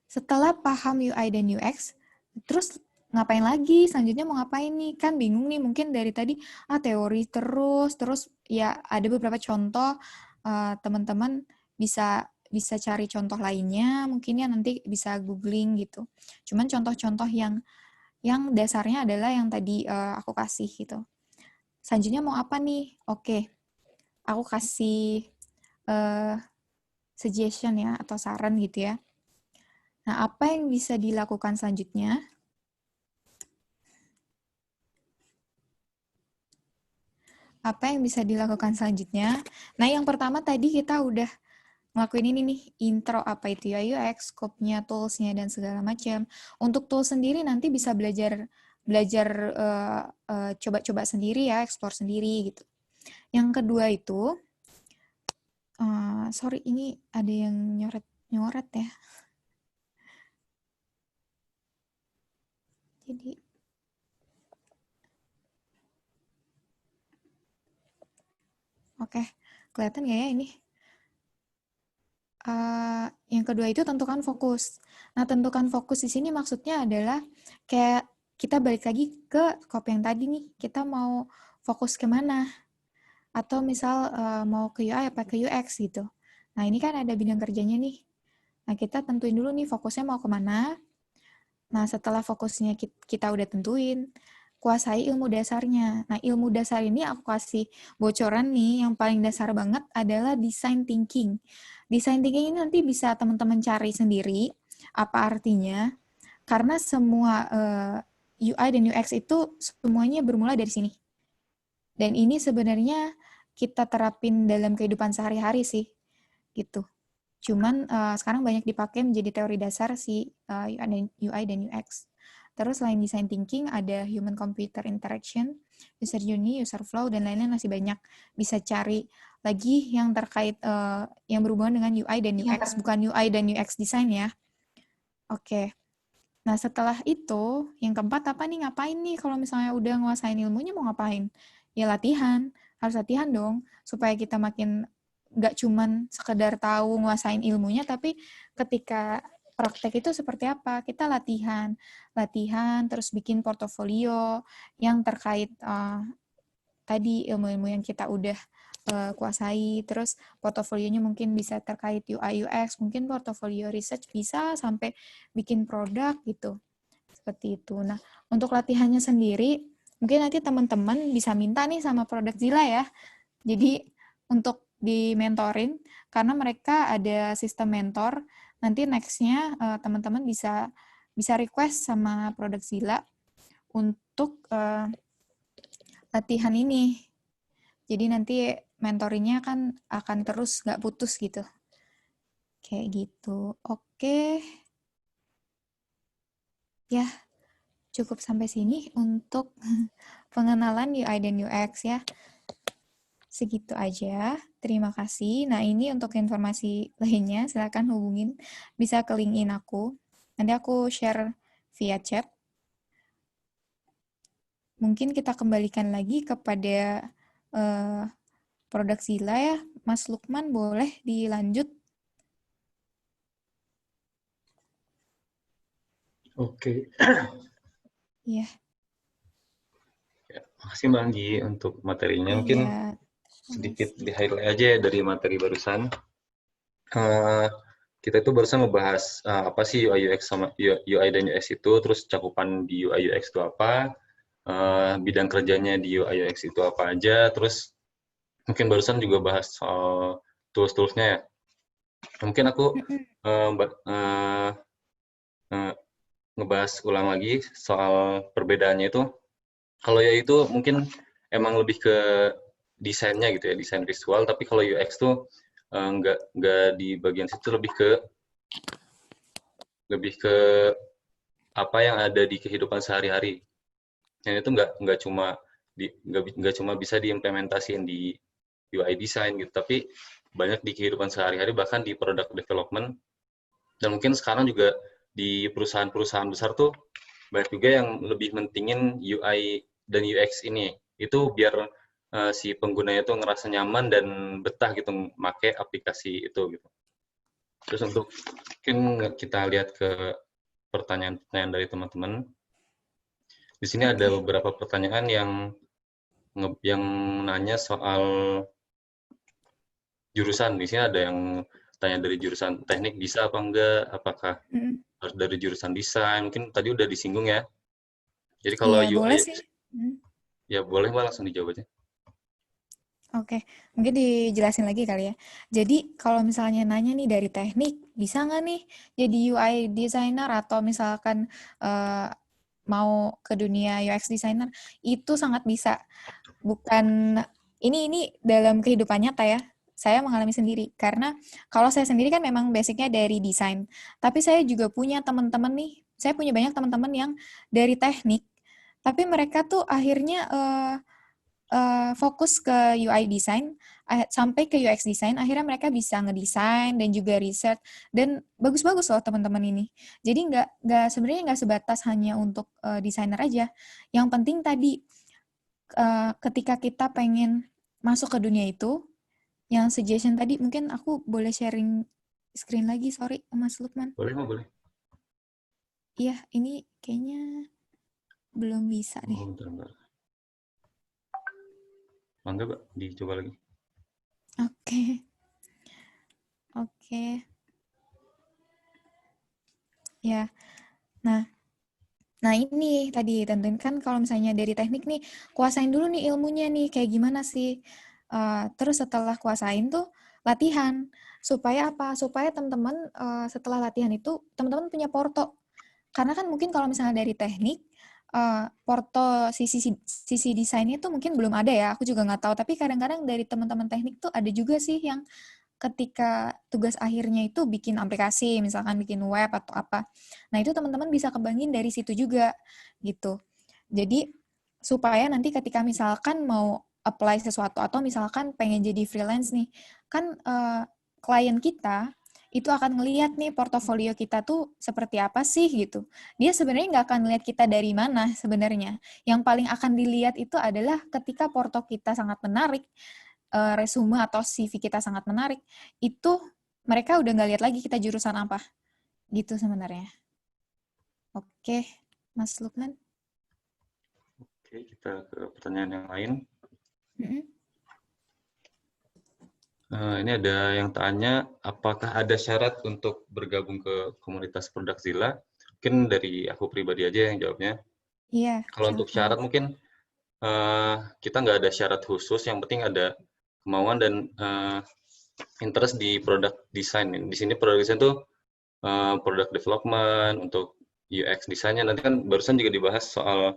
Speaker 1: setelah paham UI dan UX, terus ngapain lagi? Selanjutnya mau ngapain nih? Kan bingung nih, mungkin dari tadi teori terus ya ada beberapa contoh, teman-teman bisa bisa cari contoh lainnya, mungkin ya nanti bisa googling gitu. Cuman contoh-contoh yang dasarnya adalah yang tadi aku kasih gitu. Selanjutnya mau apa nih? Oke, aku kasih uh, suggestion ya atau saran gitu ya. Nah, apa yang bisa dilakukan selanjutnya? Apa yang bisa dilakukan selanjutnya? Nah, yang pertama tadi kita udah ngelakuin ini nih, intro apa itu ya UX, scope-nya, tools-nya, dan segala macam. Untuk tools sendiri nanti bisa belajar coba-coba sendiri ya, explore sendiri gitu. Yang kedua itu, sorry ini ada yang nyoret ya. Jadi oke, kelihatan nggak ya ini? Yang kedua itu tentukan fokus. Nah, tentukan fokus di sini maksudnya adalah kayak kita balik lagi ke scope yang tadi nih, kita mau fokus kemana? Atau misal mau ke UI apa ke UX gitu. Nah, ini kan ada bidang kerjanya nih. Nah, kita tentuin dulu nih fokusnya mau kemana. Nah, setelah fokusnya kita udah tentuin, kuasai ilmu dasarnya. Nah, ilmu dasar ini aku kasih bocoran nih, yang paling dasar banget adalah design thinking. Design thinking ini nanti bisa teman-teman cari sendiri, apa artinya, karena semua UI dan UX itu semuanya bermula dari sini. Dan ini sebenarnya kita terapin dalam kehidupan sehari-hari sih, gitu. Cuman sekarang banyak dipakai menjadi teori dasar si UI dan UX. Terus selain design thinking, ada human computer interaction, user journey, user flow, dan lain-lain masih banyak. Bisa cari lagi yang terkait yang berhubungan dengan UI dan UX, bukan UI dan UX design ya. Oke. Nah, setelah itu, yang keempat apa nih? Ngapain nih kalau misalnya udah nguasain ilmunya mau ngapain? Ya latihan. Harus latihan dong, supaya kita makin nggak cuman sekedar tahu nguasain ilmunya, tapi ketika praktek itu seperti apa? Kita latihan. Latihan, terus bikin portofolio yang terkait tadi ilmu-ilmu yang kita udah kuasai, terus portofolionya mungkin bisa terkait UI UX, mungkin portofolio research bisa sampai bikin produk gitu. Seperti itu. Nah, untuk latihannya sendiri, mungkin nanti teman-teman bisa minta nih sama Produkzilla ya. Jadi untuk di-mentorin, karena mereka ada sistem mentor, nanti next-nya teman-teman bisa request sama Produkzilla untuk latihan ini. Jadi nanti mentoringnya kan akan terus nggak putus gitu. Kayak gitu. Oke. Ya, cukup sampai sini untuk pengenalan UI dan UX ya. Segitu aja. Terima kasih. Nah, ini untuk informasi lainnya, silakan hubungin. Bisa ke link-in aku. Nanti aku share via chat. Mungkin kita kembalikan lagi kepada Produkzilla ya. Mas Lukman, boleh dilanjut?
Speaker 3: Oke.
Speaker 1: Iya.
Speaker 3: Ya, makasih Mbak Anggi untuk materinya. Mungkin
Speaker 1: Iya.
Speaker 3: sedikit di-highlight aja ya dari materi barusan. Kita itu barusan ngebahas apa sih UI UX sama UI dan UX itu, terus cakupan di UI UX itu apa, bidang kerjanya di UI UX itu apa aja, terus mungkin barusan juga bahas soal tools-toolsnya ya. Mungkin aku ngebahas ulang lagi soal perbedaannya itu. Kalau UI itu mungkin emang lebih ke desainnya gitu ya, desain visual, tapi kalau UX tuh nggak di bagian situ, lebih ke apa yang ada di kehidupan sehari-hari. Dan itu nggak cuma bisa diimplementasiin di UI design gitu, tapi banyak di kehidupan sehari-hari, bahkan di product development. Dan mungkin sekarang juga di perusahaan-perusahaan besar tuh banyak juga yang lebih mentingin UI dan UX ini. Itu biar si penggunanya tuh ngerasa nyaman dan betah gitu make aplikasi itu gitu. Terus untuk mungkin kita lihat ke pertanyaan-pertanyaan dari teman-teman. Di sini ada beberapa pertanyaan yang nanya soal jurusan. Di sini ada yang tanya dari jurusan teknik bisa apa enggak, apakah harus dari jurusan desain. Mungkin tadi udah disinggung ya. Jadi kalau
Speaker 1: Iya, boleh
Speaker 3: UI
Speaker 1: sih.
Speaker 3: ya boleh Mbak langsung dijawab aja.
Speaker 1: Oke, mungkin dijelasin lagi kali ya. Jadi kalau misalnya nanya nih dari teknik, bisa nggak nih jadi UI designer atau misalkan mau ke dunia UX designer, itu sangat bisa. Bukan, ini dalam kehidupan nyata ya, saya mengalami sendiri. Karena kalau saya sendiri kan memang basicnya dari desain, tapi saya juga punya teman-teman nih, saya punya banyak teman-teman yang dari teknik, tapi mereka tuh akhirnya fokus ke UI design sampai ke UX design, akhirnya mereka bisa ngedesain dan juga riset, dan bagus-bagus loh teman-teman ini. Jadi sebenarnya nggak sebatas hanya untuk desainer aja. Yang penting tadi ketika kita pengen masuk ke dunia itu, yang suggestion tadi, mungkin aku boleh sharing screen lagi, sorry Mas Lukman.
Speaker 3: Boleh Mbak, boleh.
Speaker 1: Iya, ini kayaknya belum bisa nih.
Speaker 3: Oh, bentar. Mangga Mbak, dicoba lagi.
Speaker 1: Oke. Ya, nah ini tadi tentuin kan kalau misalnya dari teknik nih, kuasain dulu nih ilmunya nih, kayak gimana sih. Terus setelah kuasain tuh latihan. Supaya apa? Supaya teman-teman setelah latihan itu, teman-teman punya porto. Karena kan mungkin kalau misalnya dari teknik, porto sisi desainnya tuh mungkin belum ada ya, aku juga nggak tahu. Tapi kadang-kadang dari teman-teman teknik tuh ada juga sih yang ketika tugas akhirnya itu bikin aplikasi, misalkan bikin web atau apa. Nah, itu teman-teman bisa kembangin dari situ juga, gitu. Jadi, supaya nanti ketika misalkan mau apply sesuatu atau misalkan pengen jadi freelance nih, kan klien kita itu akan ngelihat nih portofolio kita tuh seperti apa sih gitu. Dia sebenarnya nggak akan lihat kita dari mana sebenarnya. Yang paling akan dilihat itu adalah ketika porto kita sangat menarik, resume atau CV kita sangat menarik, itu mereka udah nggak lihat lagi kita jurusan apa. Gitu sebenarnya. Oke, Mas Lukman.
Speaker 3: Oke, kita ke pertanyaan yang lain. Ini ada yang tanya, apakah ada syarat untuk bergabung ke komunitas Produkzilla? Mungkin dari aku pribadi aja yang jawabnya.
Speaker 1: Iya,
Speaker 3: Kalau untuk syarat mungkin kita nggak ada syarat khusus, yang penting ada kemauan dan interest di product design. Di sini product design itu product development, untuk UX desainnya. Nanti kan barusan juga dibahas soal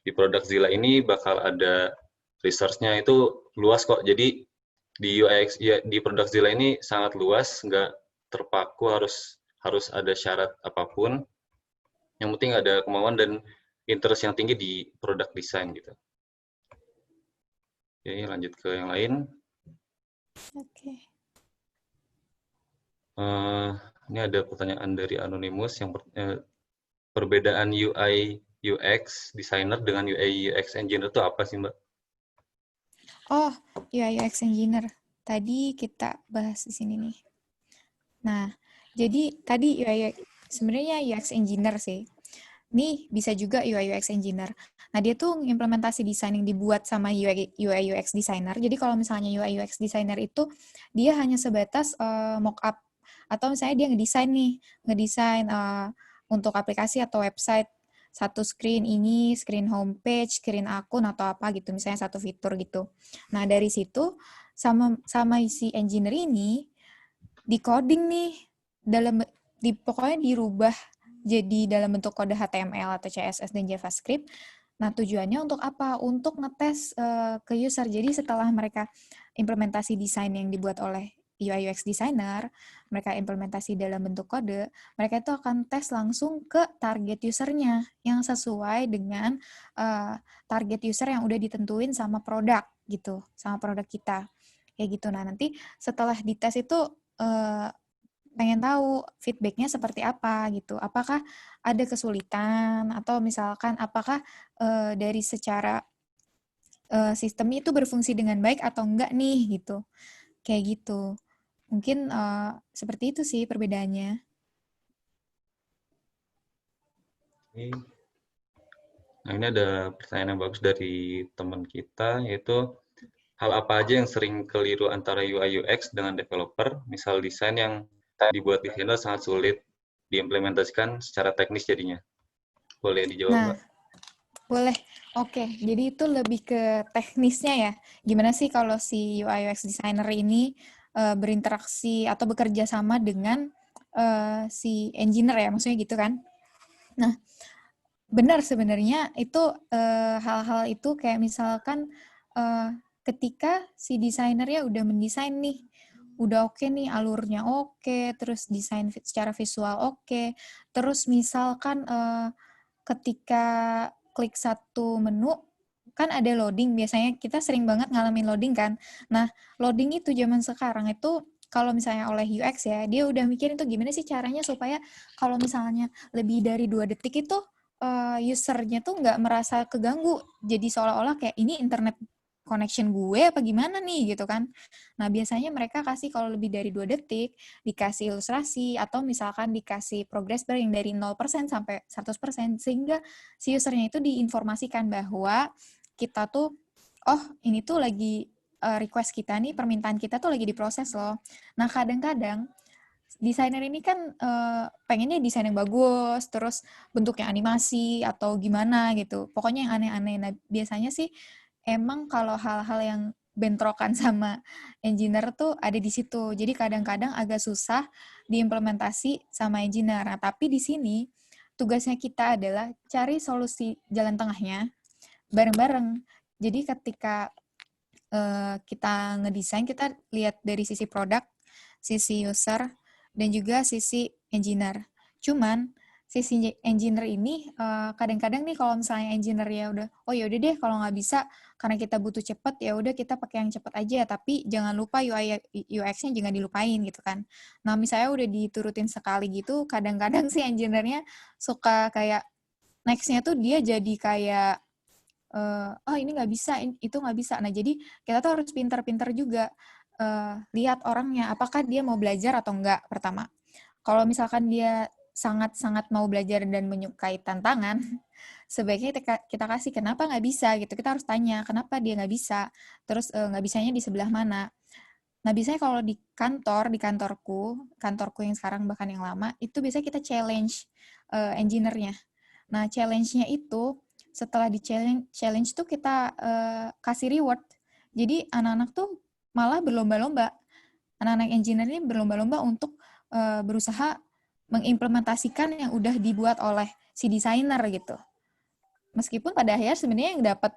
Speaker 3: di Produkzilla ini bakal ada resource-nya, itu luas kok. Jadi di UX ya, di Produkzilla ini sangat luas, nggak terpaku harus ada syarat apapun. Yang penting ada kemauan dan interest yang tinggi di product design gitu. Oke, lanjut ke yang lain.
Speaker 1: Oke.
Speaker 3: Ini ada pertanyaan dari Anonymous yang perbedaan UI UX designer dengan UI UX engineer itu apa sih, Mbak?
Speaker 1: Oh, UI UX engineer. Tadi kita bahas di sini nih. Nah, jadi tadi sebenarnya UX engineer sih. Nih bisa juga UI UX engineer. Nah, dia tuh implementasi desain yang dibuat sama UI UX designer. Jadi kalau misalnya UI UX designer itu dia hanya sebatas mock-up atau misalnya dia ngedesain untuk aplikasi atau website satu screen ini, screen homepage, screen akun atau apa gitu, misalnya satu fitur gitu. Nah, dari situ sama si engineer ini di coding nih pokoknya dirubah jadi dalam bentuk kode HTML atau CSS dan JavaScript. Nah, tujuannya untuk apa? Untuk ngetes ke user. Jadi setelah mereka implementasi desain yang dibuat oleh UI UX designer, mereka implementasi dalam bentuk kode, mereka itu akan tes langsung ke target usernya yang sesuai dengan target user yang udah ditentuin sama produk gitu, sama produk kita. Kayak gitu. Nah, nanti setelah dites itu pengen tahu feedback-nya seperti apa gitu. Apakah ada kesulitan atau misalkan apakah dari secara sistemnya itu berfungsi dengan baik atau enggak nih gitu. Kayak gitu. Mungkin seperti itu sih perbedaannya.
Speaker 3: Nah, ini ada pertanyaan yang bagus dari teman kita, yaitu hal apa aja yang sering keliru antara UI UX dengan developer, misal desain yang dibuat desainer sangat sulit diimplementasikan secara teknis jadinya. Boleh dijawab,
Speaker 1: Nah,
Speaker 3: Mbak?
Speaker 1: boleh. Oke, jadi itu lebih ke teknisnya ya. Gimana sih kalau si UI UX designer ini berinteraksi atau bekerja sama dengan si engineer ya, maksudnya gitu kan. Nah, benar sebenarnya itu hal-hal itu kayak misalkan ketika si desainernya udah mendesain nih, udah oke nih alurnya oke, terus desain secara visual oke, terus misalkan ketika klik satu menu kan ada loading, biasanya kita sering banget ngalamin loading kan. Nah, loading itu zaman sekarang itu kalau misalnya oleh UX ya, dia udah mikirin tuh gimana sih caranya supaya kalau misalnya lebih dari 2 detik itu usernya tuh nggak merasa keganggu. Jadi seolah-olah kayak ini internet connection gue apa gimana nih gitu kan. Nah, biasanya mereka kasih kalau lebih dari 2 detik dikasih ilustrasi atau misalkan dikasih progress bar yang dari 0% sampai 100% sehingga si usernya itu diinformasikan bahwa kita tuh oh ini tuh lagi request kita nih, permintaan kita tuh lagi diproses loh. Nah, kadang-kadang desainer ini kan pengennya desain yang bagus, terus bentuknya animasi atau gimana gitu. Pokoknya yang aneh-aneh. Nah, biasanya sih emang kalau hal-hal yang bentrokan sama engineer tuh ada di situ. Jadi kadang-kadang agak susah diimplementasi sama engineer. Nah, tapi di sini tugasnya kita adalah cari solusi jalan tengahnya bareng-bareng. Jadi ketika kita ngedesain, kita lihat dari sisi produk, sisi user, dan juga sisi engineer. Cuman sisi engineer ini kadang-kadang nih kalau misalnya engineer ya udah, oh ya udah deh kalau nggak bisa karena kita butuh cepet ya udah kita pakai yang cepet aja, tapi jangan lupa UI UX-nya jangan dilupain gitu kan. Nah misalnya udah diturutin sekali gitu, kadang-kadang sih engineer-nya suka kayak next-nya tuh dia jadi kayak oh ini nggak bisa, itu nggak bisa. Nah jadi kita tuh harus pintar-pintar juga lihat orangnya, apakah dia mau belajar atau enggak pertama. Kalau misalkan dia sangat-sangat mau belajar dan menyukai tantangan, sebaiknya kita kasih kenapa nggak bisa gitu. Kita harus tanya kenapa dia nggak bisa, terus nggak bisanya di sebelah mana. Nah biasanya kalau di kantorku yang sekarang bahkan yang lama, itu biasanya kita challenge engineer-nya. Nah challenge-nya itu setelah di challenge tuh kita kasih reward. Jadi anak-anak tuh malah berlomba-lomba. Anak-anak engineer ini berlomba-lomba untuk berusaha mengimplementasikan yang udah dibuat oleh si desainer gitu. Meskipun pada akhirnya sebenarnya yang dapat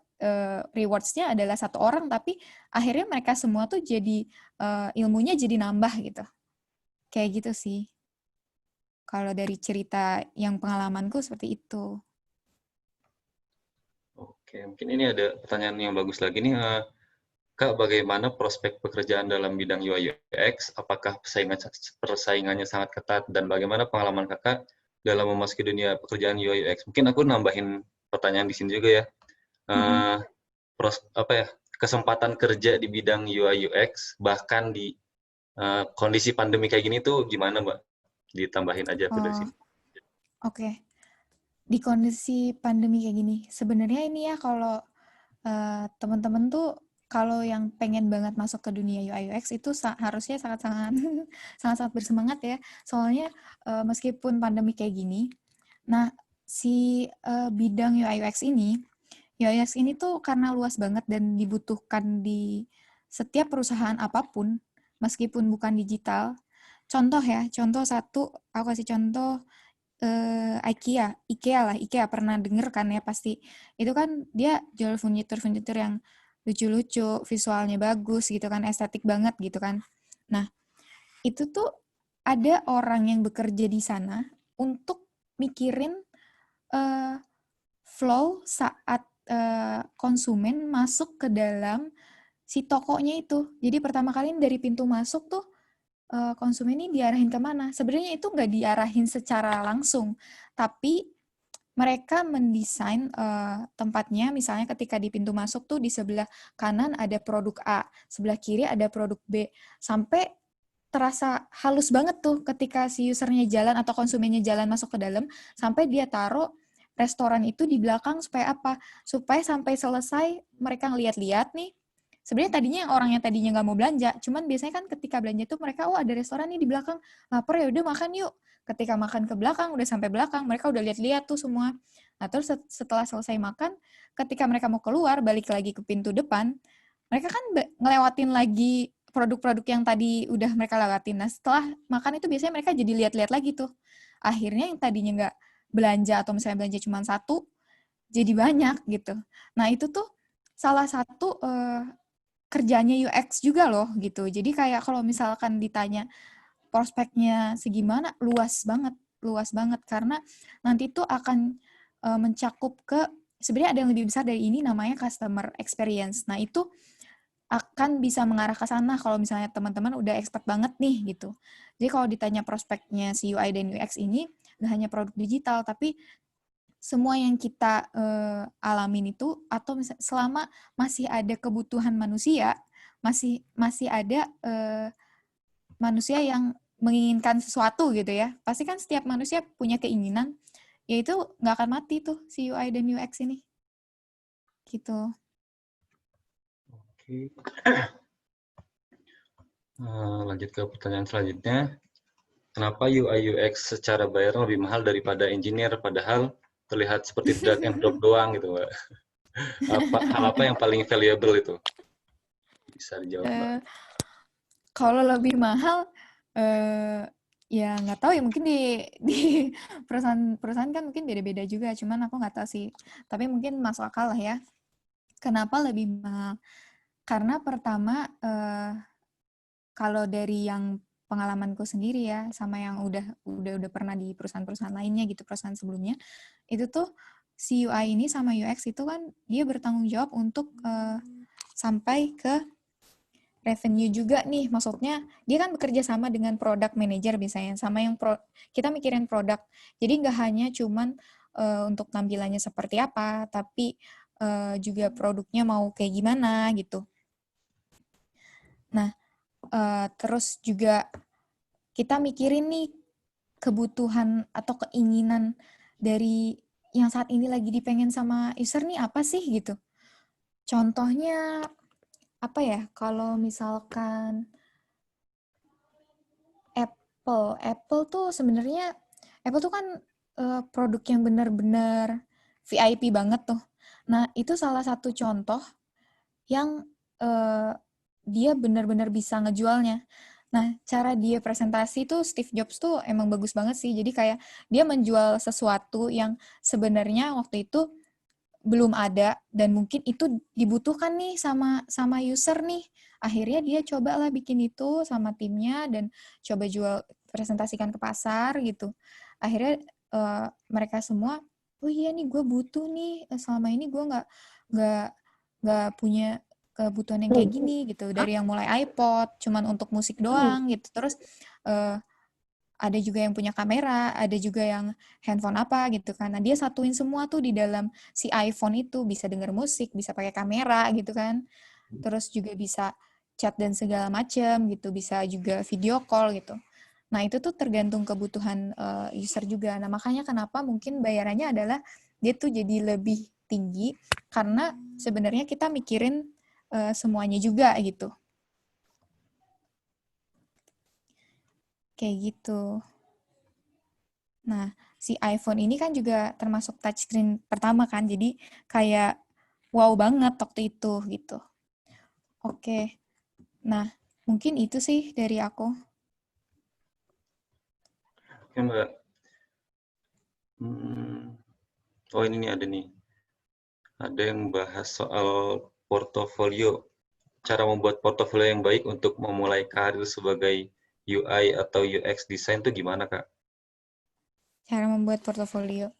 Speaker 1: rewards-nya adalah satu orang, tapi akhirnya mereka semua tuh jadi ilmunya jadi nambah gitu. Kayak gitu sih. Kalau dari cerita yang pengalamanku seperti itu.
Speaker 3: Oke, mungkin ini ada pertanyaan yang bagus lagi nih. Kak, bagaimana prospek pekerjaan dalam bidang UI UX? Apakah persaingannya sangat ketat dan bagaimana pengalaman Kakak dalam memasuki dunia pekerjaan UI UX? Mungkin aku nambahin pertanyaan di sini juga ya. Kesempatan kerja di bidang UI UX bahkan di kondisi pandemi kayak gini tuh gimana, Mbak? Ditambahin aja aku dari sini.
Speaker 1: Oke. Di kondisi pandemi kayak gini, sebenarnya ini ya kalau teman-teman tuh kalau yang pengen banget masuk ke dunia UI UX itu harusnya sangat-sangat bersemangat ya. Soalnya meskipun pandemi kayak gini, nah si bidang UI UX ini tuh karena luas banget dan dibutuhkan di setiap perusahaan apapun, meskipun bukan digital. Contoh satu, aku kasih contoh IKEA pernah denger kan ya pasti. Itu kan dia jual furnitur yang lucu-lucu, visualnya bagus gitu kan, estetik banget gitu kan. Nah, itu tuh ada orang yang bekerja di sana untuk mikirin flow saat konsumen masuk ke dalam si tokonya itu. Jadi pertama kali dari pintu masuk tuh konsumen ini diarahin kemana? Sebenarnya itu nggak diarahin secara langsung, tapi mereka mendesain tempatnya, misalnya ketika di pintu masuk tuh di sebelah kanan ada produk A, sebelah kiri ada produk B, sampai terasa halus banget tuh ketika si usernya jalan atau konsumennya jalan masuk ke dalam, sampai dia taruh restoran itu di belakang supaya apa? Supaya sampai selesai mereka ngeliat-liat nih, sebenarnya tadinya yang orang yang tadinya nggak mau belanja, cuman biasanya kan ketika belanja tuh mereka, oh ada restoran nih di belakang, lapar ya udah makan yuk. Ketika makan ke belakang, udah sampai belakang, mereka udah lihat-lihat tuh semua. Nah terus setelah selesai makan, ketika mereka mau keluar, balik lagi ke pintu depan, mereka kan ngelewatin lagi produk-produk yang tadi udah mereka lewatin. Nah setelah makan itu biasanya mereka jadi lihat-lihat lagi tuh. Akhirnya yang tadinya nggak belanja atau misalnya belanja cuma satu, jadi banyak gitu. Nah itu tuh salah satu kerjanya UX juga loh gitu. Jadi kayak kalau misalkan ditanya prospeknya segimana, luas banget karena nanti tuh akan mencakup ke sebenarnya ada yang lebih besar dari ini namanya customer experience. Nah, itu akan bisa mengarah ke sana kalau misalnya teman-teman udah expert banget nih gitu. Jadi kalau ditanya prospeknya si UI dan UX ini nggak hanya produk digital tapi semua yang kita alamin itu atau selama masih ada kebutuhan manusia, masih ada manusia yang menginginkan sesuatu gitu ya. Pasti kan setiap manusia punya keinginan, yaitu nggak akan mati tuh si UI dan UX ini. Gitu.
Speaker 3: Oke. Lanjut ke pertanyaan selanjutnya. Kenapa UI UX secara bayaran lebih mahal daripada engineer, padahal terlihat seperti drag and drop doang gitu, Mbak? Hal apa yang paling valuable itu? Bisa dijawab, Mbak.
Speaker 1: Kalau lebih mahal, Ya nggak tahu ya, mungkin di perusahaan kan mungkin beda-beda juga, cuman aku nggak tahu sih. Tapi mungkin masuk akal lah ya. Kenapa lebih mahal? Karena pertama, kalau dari yang pengalamanku sendiri ya, sama yang udah pernah di perusahaan-perusahaan lainnya gitu, perusahaan sebelumnya, itu tuh si UI ini sama UX itu kan dia bertanggung jawab untuk sampai ke revenue juga nih. Maksudnya dia kan bekerja sama dengan product manager misalnya, sama yang kita mikirin produk. Jadi nggak hanya cuman untuk tampilannya seperti apa, tapi juga produknya mau kayak gimana gitu. Nah, terus juga kita mikirin nih kebutuhan atau keinginan dari yang saat ini lagi dipengen sama user nih apa sih gitu. Contohnya apa ya? Kalau misalkan Apple tuh sebenarnya Apple tuh kan produk yang benar-benar VIP banget tuh. Nah, itu salah satu contoh yang dia benar-benar bisa ngejualnya. Nah, cara dia presentasi tuh Steve Jobs tuh emang bagus banget sih. Jadi kayak dia menjual sesuatu yang sebenarnya waktu itu belum ada dan mungkin itu dibutuhkan nih sama user nih. Akhirnya dia cobalah bikin itu sama timnya dan coba jual presentasikan ke pasar gitu. Akhirnya mereka semua, oh iya nih gue butuh nih, selama ini gue nggak nggak punya kebutuhan yang kayak gini gitu. Dari yang mulai iPod cuman untuk musik doang gitu. Terus ada juga yang punya kamera, ada juga yang handphone apa gitu kan. Nah, dia satuin semua tuh di dalam si iPhone itu, bisa denger musik, bisa pakai kamera gitu kan. Terus juga bisa chat dan segala macam gitu, bisa juga video call gitu. Nah, itu tuh tergantung kebutuhan user juga. Nah, makanya kenapa mungkin bayarannya adalah dia tuh jadi lebih tinggi karena sebenarnya kita mikirin semuanya juga gitu. Kayak gitu. Nah, si iPhone ini kan juga termasuk touchscreen pertama kan, jadi kayak wow banget waktu itu gitu. Oke, nah mungkin itu sih dari aku.
Speaker 3: Oke, Mbak. Oh, ini nih ada nih. Ada yang bahas soal portofolio. Cara membuat portofolio yang baik untuk memulai karir sebagai UI atau UX design itu gimana, Kak?
Speaker 1: Cara membuat portofolio.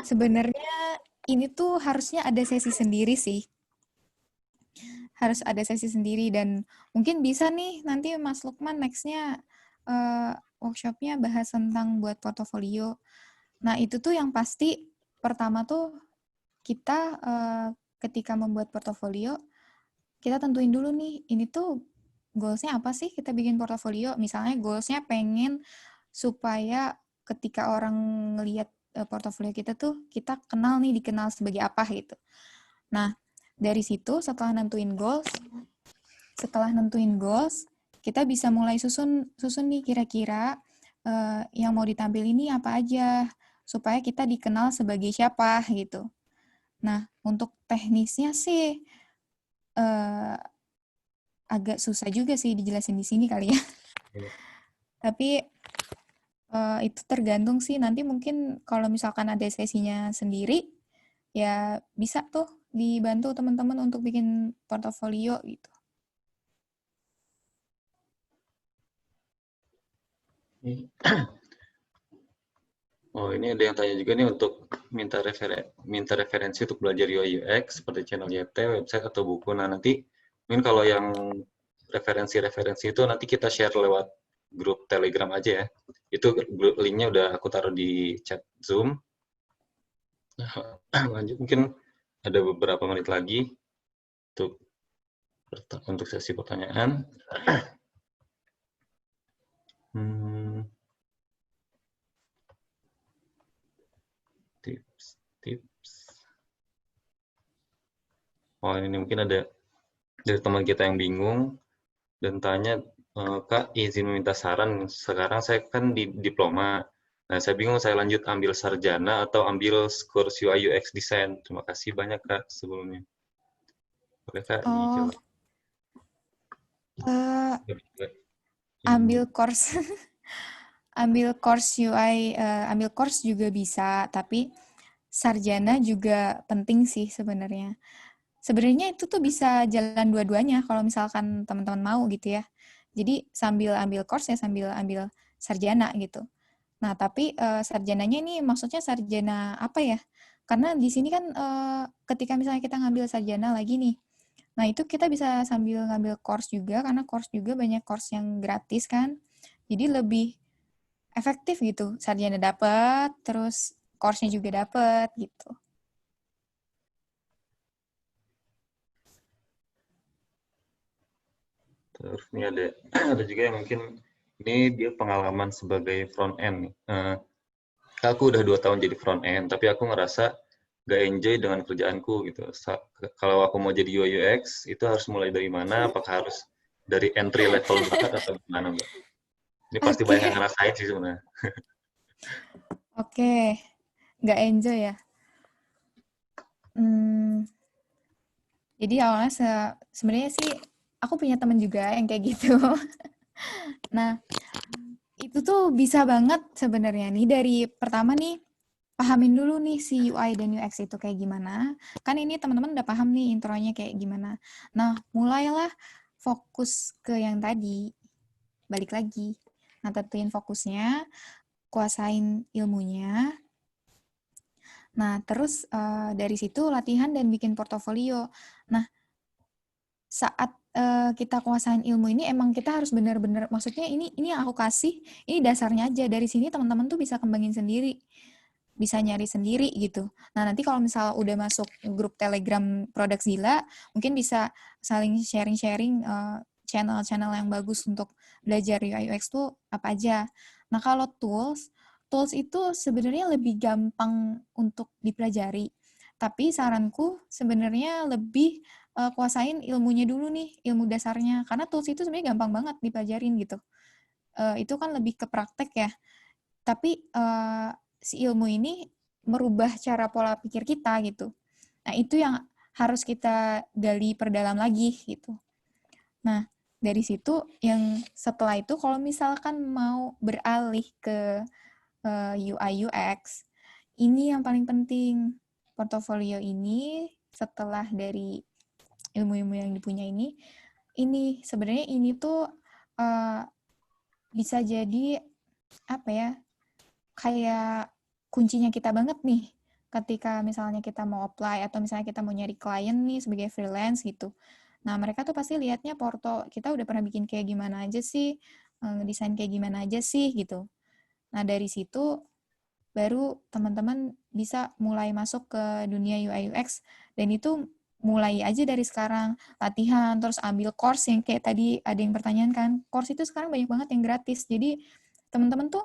Speaker 1: Sebenarnya ini tuh harusnya ada sesi sendiri sih. Harus ada sesi sendiri dan mungkin bisa nih nanti Mas Lukman nextnya workshopnya bahas tentang buat portofolio. Nah, itu tuh yang pasti pertama tuh kita ketika membuat portofolio, kita tentuin dulu nih, ini tuh goals-nya apa sih kita bikin portofolio? Misalnya goals-nya pengen supaya ketika orang ngelihat portofolio kita tuh, kita kenal nih, dikenal sebagai apa gitu. Nah, dari situ setelah nentuin goals, kita bisa mulai susun nih kira-kira yang mau ditampil ini apa aja supaya kita dikenal sebagai siapa gitu. Nah, untuk teknisnya sih agak susah juga sih dijelasin di sini kali ya. Tapi itu tergantung sih nanti mungkin kalau misalkan ada sesinya sendiri ya bisa tuh dibantu teman-teman untuk bikin portofolio gitu.
Speaker 3: Oh, ini ada yang tanya juga nih untuk minta referensi untuk belajar UI UX seperti channel YT, website atau buku. Nah, nanti mungkin kalau yang referensi-referensi itu nanti kita share lewat grup Telegram aja ya. Itu linknya udah aku taruh di chat Zoom. Lanjut, mungkin ada beberapa menit lagi untuk sesi pertanyaan. Tips. Oh, ini mungkin ada dari teman kita yang bingung dan tanya, Kak, izin meminta saran. Sekarang saya kan di diploma. Nah, saya bingung saya lanjut ambil sarjana atau ambil kurs UI UX design. Terima kasih banyak, Kak, sebelumnya. Boleh, Kak,
Speaker 1: Oh,
Speaker 3: dijawab?
Speaker 1: eh,
Speaker 3: Juga
Speaker 1: ambil
Speaker 3: bingung.
Speaker 1: course ambil course UI, ambil course juga bisa, tapi sarjana juga penting sih sebenarnya. Sebenarnya itu tuh bisa jalan dua-duanya kalau misalkan teman-teman mau gitu ya. Jadi sambil ambil course ya sambil ambil sarjana gitu. Nah, tapi sarjananya ini maksudnya sarjana apa ya? Karena di sini kan ketika misalnya kita ngambil sarjana lagi nih, nah itu kita bisa sambil ngambil course juga, karena course juga banyak course yang gratis kan. Jadi lebih efektif gitu. Sarjana dapat, terus course-nya juga dapat gitu.
Speaker 3: Terus ini ada ada juga yang mungkin ini dia pengalaman sebagai front end nih. Aku udah 2 tahun jadi front end, tapi aku ngerasa gak enjoy dengan kerjaanku gitu. Kalau aku mau jadi UI UX, itu harus mulai dari mana? Apakah harus dari entry level banget atau gimana, Mbak? Ini pasti banyak yang
Speaker 1: Oke,
Speaker 3: ngerasain sih sebenarnya.
Speaker 1: oke. Nggak enjoy ya? Hmm, jadi awalnya sebenarnya sih aku punya teman juga yang kayak gitu. Nah, itu tuh bisa banget sebenarnya nih dari pertama nih pahamin dulu nih si UI dan UX itu kayak gimana. Kan ini teman-teman udah paham nih intronya kayak gimana. Nah, mulailah fokus ke yang tadi. Balik lagi. Nah, tentuin fokusnya, kuasain ilmunya. Nah, terus dari situ latihan dan bikin portofolio. Nah, saat kita kuasain ilmu ini emang kita harus benar-benar, maksudnya ini yang aku kasih, ini dasarnya aja. Dari sini teman-teman tuh bisa kembangin sendiri, bisa nyari sendiri gitu. Nah, nanti kalau misalnya udah masuk grup Telegram Produk Zilla, mungkin bisa saling sharing-sharing channel-channel yang bagus untuk belajar UI UX tuh apa aja. Nah, kalau tools itu sebenarnya lebih gampang untuk dipelajari. Tapi saranku sebenarnya lebih kuasain ilmunya dulu nih, ilmu dasarnya. Karena tools itu sebenarnya gampang banget dipelajarin gitu. Itu kan lebih ke praktek ya. Tapi si ilmu ini merubah cara pola pikir kita gitu. Nah, itu yang harus kita gali perdalam lagi gitu. Nah, dari situ yang setelah itu kalau misalkan mau beralih ke UI UX, ini yang paling penting. Portofolio ini setelah dari ilmu-ilmu yang dipunya ini sebenarnya ini tuh uh, bisa jadi apa ya, kayak kuncinya kita banget nih ketika misalnya kita mau apply atau misalnya kita mau nyari klien nih sebagai freelance gitu. Nah, mereka tuh pasti lihatnya porto kita udah pernah bikin kayak gimana aja sih, ngedesain kayak gimana aja sih gitu. Nah, dari situ baru teman-teman bisa mulai masuk ke dunia UI UX, dan itu mulai aja dari sekarang latihan, terus ambil course yang kayak tadi ada yang pertanyaan kan, course itu sekarang banyak banget yang gratis, jadi teman-teman tuh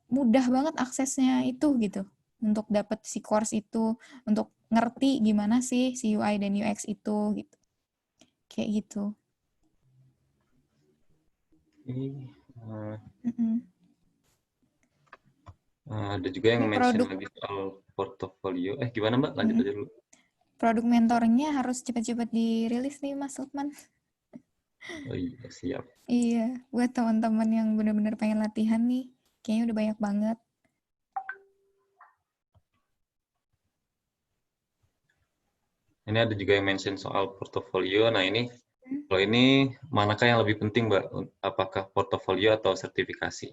Speaker 1: mudah banget aksesnya itu gitu untuk dapat si course itu, untuk ngerti gimana sih si UI dan UX itu gitu, kayak gitu.
Speaker 3: Ini
Speaker 1: Mm-mm.
Speaker 3: ada juga yang
Speaker 1: Ini
Speaker 3: mention
Speaker 1: produk
Speaker 3: lagi soal portofolio. Gimana Mbak? Lanjut
Speaker 1: mm,
Speaker 3: aja dulu.
Speaker 1: produk mentornya harus cepat-cepat dirilis nih Mas Lukman.
Speaker 3: Oh iya, siap.
Speaker 1: Iya, buat teman-teman yang benar-benar pengen latihan nih, kayaknya udah banyak banget.
Speaker 3: Ini ada juga yang mention soal portofolio. Nah, ini
Speaker 1: Hmm.
Speaker 3: kalau ini manakah yang lebih penting, Mbak? Apakah portofolio atau sertifikasi?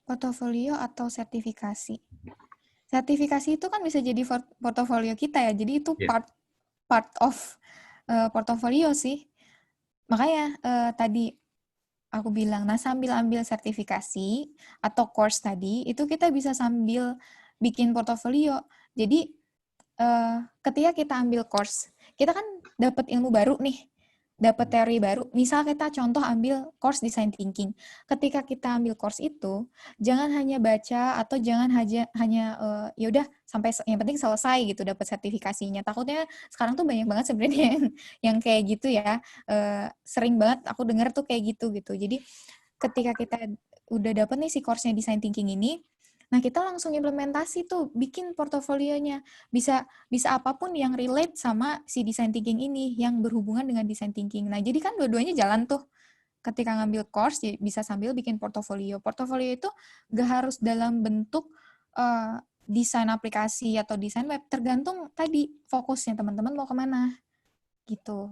Speaker 1: Portofolio atau sertifikasi? Sertifikasi itu kan bisa jadi portofolio kita ya, jadi itu
Speaker 3: Ya.
Speaker 1: part of portofolio sih. Makanya tadi aku bilang, nah sambil ambil sertifikasi atau course tadi, itu kita bisa sambil bikin portofolio. Jadi ketika kita ambil course, kita kan dapat ilmu baru nih, dapat teori baru. Misal kita contoh ambil course design thinking. Ketika kita ambil course itu, jangan hanya baca atau jangan hanya ya udah sampai yang penting selesai gitu dapat sertifikasinya. Takutnya sekarang tuh banyak banget sebenarnya yang kayak gitu ya. Sering banget aku dengar tuh kayak gitu gitu. Jadi ketika kita udah dapet nih si course-nya design thinking ini, nah kita langsung implementasi tuh, bikin portofolionya. Bisa bisa apapun yang relate sama si design thinking ini, yang berhubungan dengan design thinking. Nah, jadi kan dua-duanya jalan tuh. ketika ngambil course ya bisa sambil bikin portofolio. Portofolio itu nggak harus dalam bentuk desain aplikasi atau desain web, tergantung tadi fokusnya teman-teman mau kemana gitu.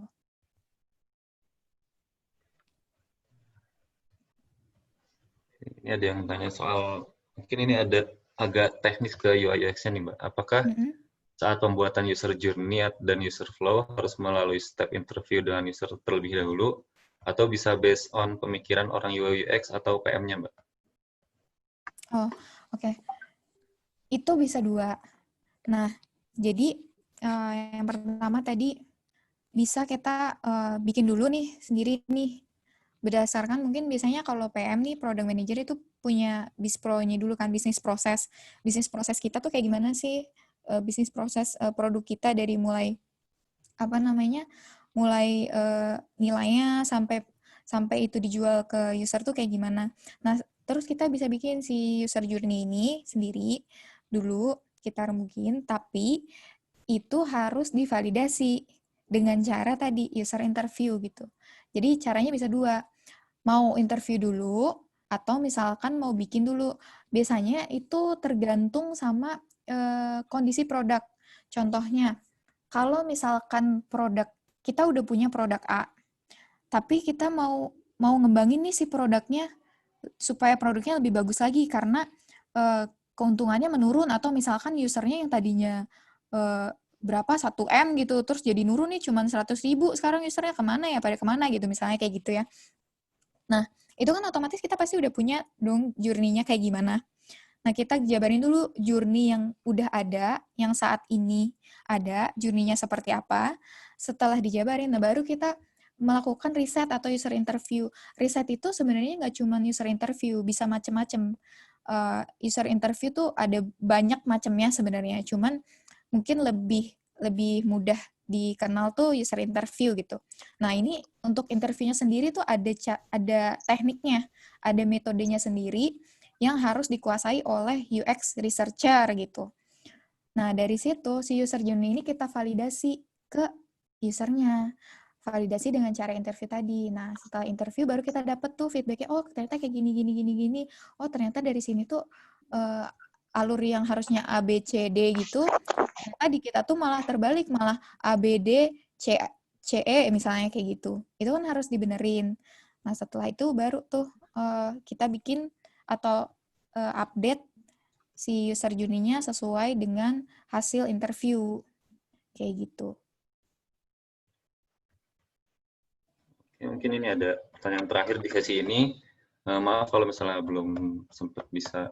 Speaker 3: Ini ada yang tanya soal, mungkin ini ada agak teknis ke UI UX-nya nih, Mbak. Apakah saat pembuatan user journey dan user flow harus melalui step interview dengan user terlebih dahulu, atau bisa based on pemikiran orang UI UX atau PM-nya, Mbak?
Speaker 1: Oh, oke. Itu bisa dua. Nah, jadi yang pertama tadi bisa kita bikin dulu nih sendiri nih. Berdasarkan mungkin biasanya kalau PM nih, product manager itu punya BISPRO-nya dulu kan, bisnis proses. Bisnis proses kita tuh kayak gimana sih? Bisnis proses produk kita dari mulai mulai nilainya sampai itu dijual ke user tuh kayak gimana. Nah, terus kita bisa bikin si user journey ini sendiri dulu, kita rembukin, tapi itu harus divalidasi dengan cara tadi user interview gitu. Jadi caranya bisa dua, mau interview dulu atau misalkan mau bikin dulu. Biasanya itu tergantung sama kondisi produk. Contohnya, kalau misalkan kita udah punya produk A, tapi kita mau ngembangin nih si produknya supaya produknya lebih bagus lagi karena keuntungannya menurun, atau misalkan usernya yang tadinya berapa 1M gitu terus jadi nurun nih cuman 100.000, sekarang usernya kemana ya, pada kemana gitu misalnya kayak gitu ya. Nah itu kan otomatis kita pasti udah punya dong journey-nya kayak gimana. Nah kita jabarin dulu journey yang udah ada, yang saat ini ada journey-nya seperti apa. Setelah dijabarin, nah baru kita melakukan riset atau user interview. Riset itu sebenarnya nggak cuma user interview, bisa macam-macam. User interview tuh ada banyak macamnya sebenarnya, cuman mungkin lebih mudah dikenal tuh user interview gitu. Nah ini untuk interviewnya sendiri tuh ada tekniknya, ada metodenya sendiri yang harus dikuasai oleh UX researcher gitu. Nah dari situ si user journey ini kita validasi ke usernya, validasi dengan cara interview tadi. Nah setelah interview baru kita dapat tuh feedbacknya, oh ternyata kayak gini, oh ternyata dari sini tuh alur yang harusnya A, B, C, D gitu, ternyata di kita tuh malah terbalik, malah A, B, D, C, E misalnya kayak gitu. Itu kan harus dibenerin. Nah setelah itu baru tuh kita bikin atau update si user journey-nya sesuai dengan hasil interview. Kayak gitu.
Speaker 3: Ya, mungkin ini ada pertanyaan terakhir di sesi ini. Maaf kalau misalnya belum sempat bisa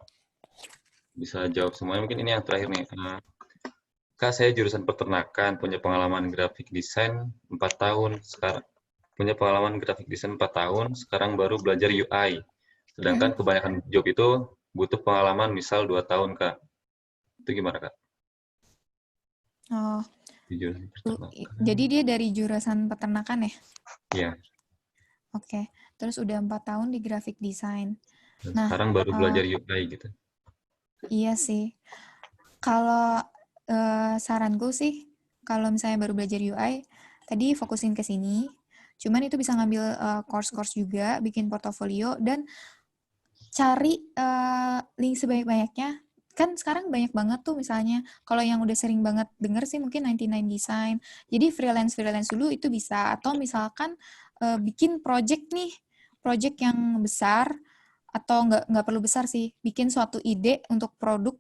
Speaker 3: jawab semuanya. Mungkin ini yang terakhir nih. Kak, saya jurusan peternakan, punya pengalaman grafik desain 4 tahun. Sekarang baru belajar UI. Sedangkan kebanyakan job itu butuh pengalaman misal 2 tahun, Kak. Itu gimana, Kak?
Speaker 1: Oh,
Speaker 3: Di jurusan peternakan.
Speaker 1: jadi dia dari jurusan peternakan ya?
Speaker 3: Iya.
Speaker 1: Oke, terus udah 4 tahun di graphic design.
Speaker 3: Dan
Speaker 1: Nah,
Speaker 3: sekarang baru belajar UI gitu.
Speaker 1: iya sih. Kalau saranku sih, kalau misalnya baru belajar UI, tadi fokusin ke sini. Cuman itu bisa ngambil course-course juga, bikin portofolio, dan cari link sebanyak-banyaknya. Kan sekarang banyak banget tuh misalnya, kalau yang udah sering banget denger sih mungkin 99 Design. Jadi freelance dulu itu bisa. Atau misalkan bikin project nih, project yang besar, atau nggak perlu besar sih, bikin suatu ide untuk produk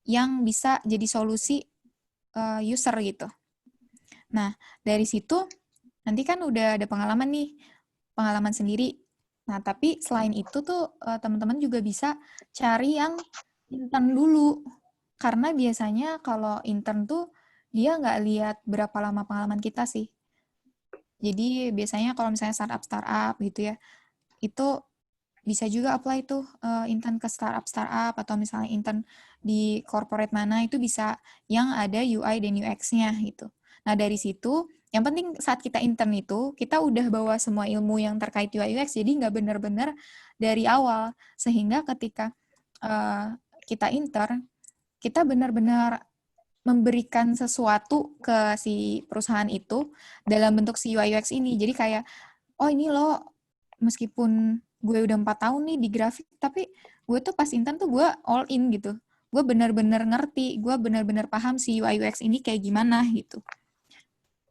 Speaker 1: yang bisa jadi solusi user gitu. Nah, dari situ nanti kan udah ada pengalaman nih, pengalaman sendiri. Nah, tapi selain itu tuh teman-teman juga bisa cari yang intern dulu. Karena biasanya kalau intern tuh dia nggak lihat berapa lama pengalaman kita sih. Jadi biasanya kalau misalnya startup gitu ya, itu bisa juga apply tuh intern ke startup atau misalnya intern di corporate mana, itu bisa yang ada UI dan UX-nya gitu. Nah dari situ, yang penting saat kita intern itu, kita udah bawa semua ilmu yang terkait UI UX, jadi nggak benar-benar dari awal. Sehingga ketika kita intern, kita benar-benar memberikan sesuatu ke si perusahaan itu dalam bentuk si UI UX ini. Jadi kayak, oh ini loh meskipun gue udah 4 tahun nih di grafik, tapi gue tuh pas intern tuh gue all in gitu. Gue benar-benar ngerti, gue benar-benar paham si UI UX ini kayak gimana gitu.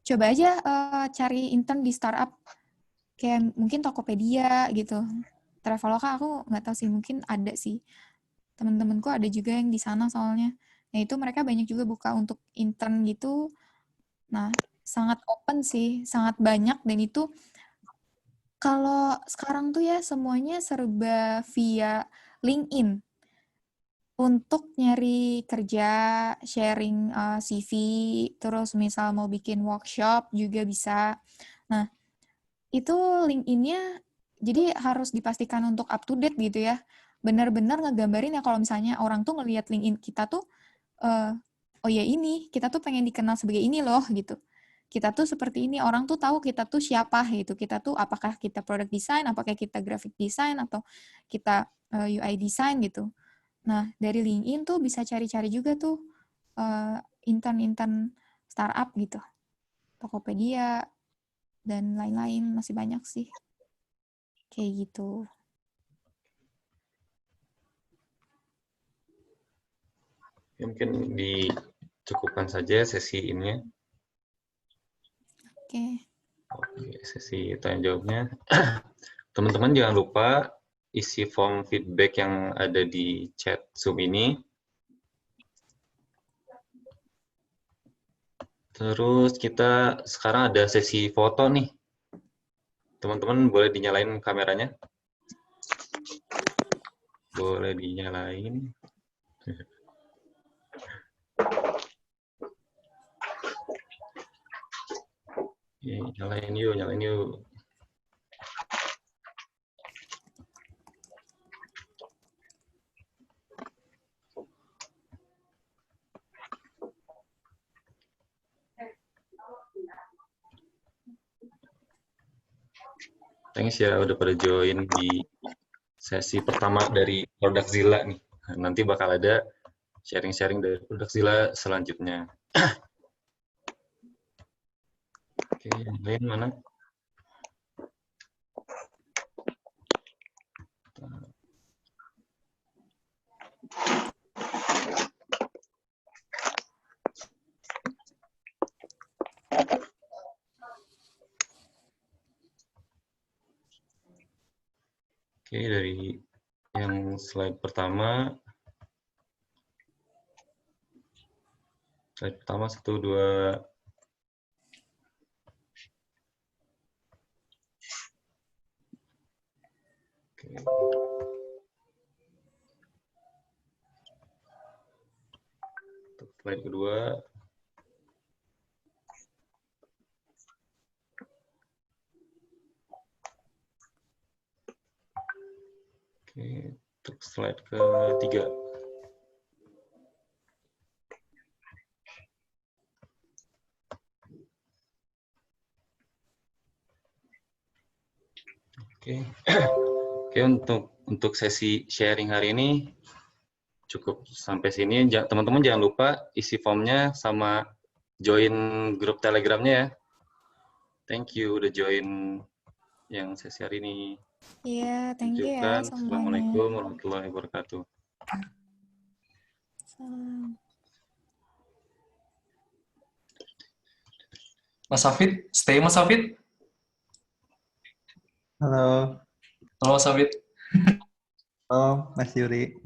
Speaker 1: Coba aja cari intern di startup, kayak mungkin Tokopedia gitu. Traveloka aku nggak tahu sih, mungkin ada sih. Temen-temenku ada juga yang di sana soalnya. Nah itu mereka banyak juga buka untuk intern gitu. Nah sangat open sih, sangat banyak, dan itu kalau sekarang tuh ya semuanya serba via LinkedIn. Untuk nyari kerja, sharing CV, terus misal mau bikin workshop juga bisa. Nah, itu LinkedIn-nya jadi harus dipastikan untuk up to date gitu ya. Benar-benar ngegambarin ya kalau misalnya orang tuh ngelihat LinkedIn kita tuh, oh ya ini, kita tuh pengen dikenal sebagai ini loh gitu. Kita tuh seperti ini, orang tuh tahu kita tuh siapa gitu. Kita tuh apakah kita product design, apakah kita graphic design, atau kita UI design gitu. Nah, dari LinkedIn tuh bisa cari-cari juga tuh intern-intern startup gitu. Tokopedia, dan lain-lain, masih banyak sih. Kayak gitu.
Speaker 3: Mungkin dicukupkan saja sesi ini.
Speaker 1: Oke.
Speaker 3: Oke, sesi tanya jawabnya. Teman-teman jangan lupa isi form feedback yang ada di chat Zoom ini. Terus kita sekarang ada sesi foto nih. Teman-teman boleh dinyalain kameranya? Boleh dinyalain. Oke, nyalain yuk, nyalain yuk. Thanks ya udah pada join di sesi pertama dari Produkzilla nih. Nanti bakal ada sharing-sharing dari Produkzilla selanjutnya. Oke, yang lain mana? Oke, dari yang slide pertama. Slide pertama 1, 2. Oke. Untuk slide kedua. Oke, untuk slide ketiga. Oke. Oke, untuk sesi sharing hari ini cukup sampai sini. Teman-teman jangan lupa isi formnya sama join grup Telegramnya ya. Thank you udah join yang sesi hari ini.
Speaker 1: Iya, thank you ya semuanya.
Speaker 3: Assalamualaikum warahmatullahi wabarakatuh.
Speaker 1: Salam.
Speaker 4: Mas Hafid, stay Mas Hafid.
Speaker 5: Halo,
Speaker 4: Halo Mas Hafid.
Speaker 5: halo Mas Yuri.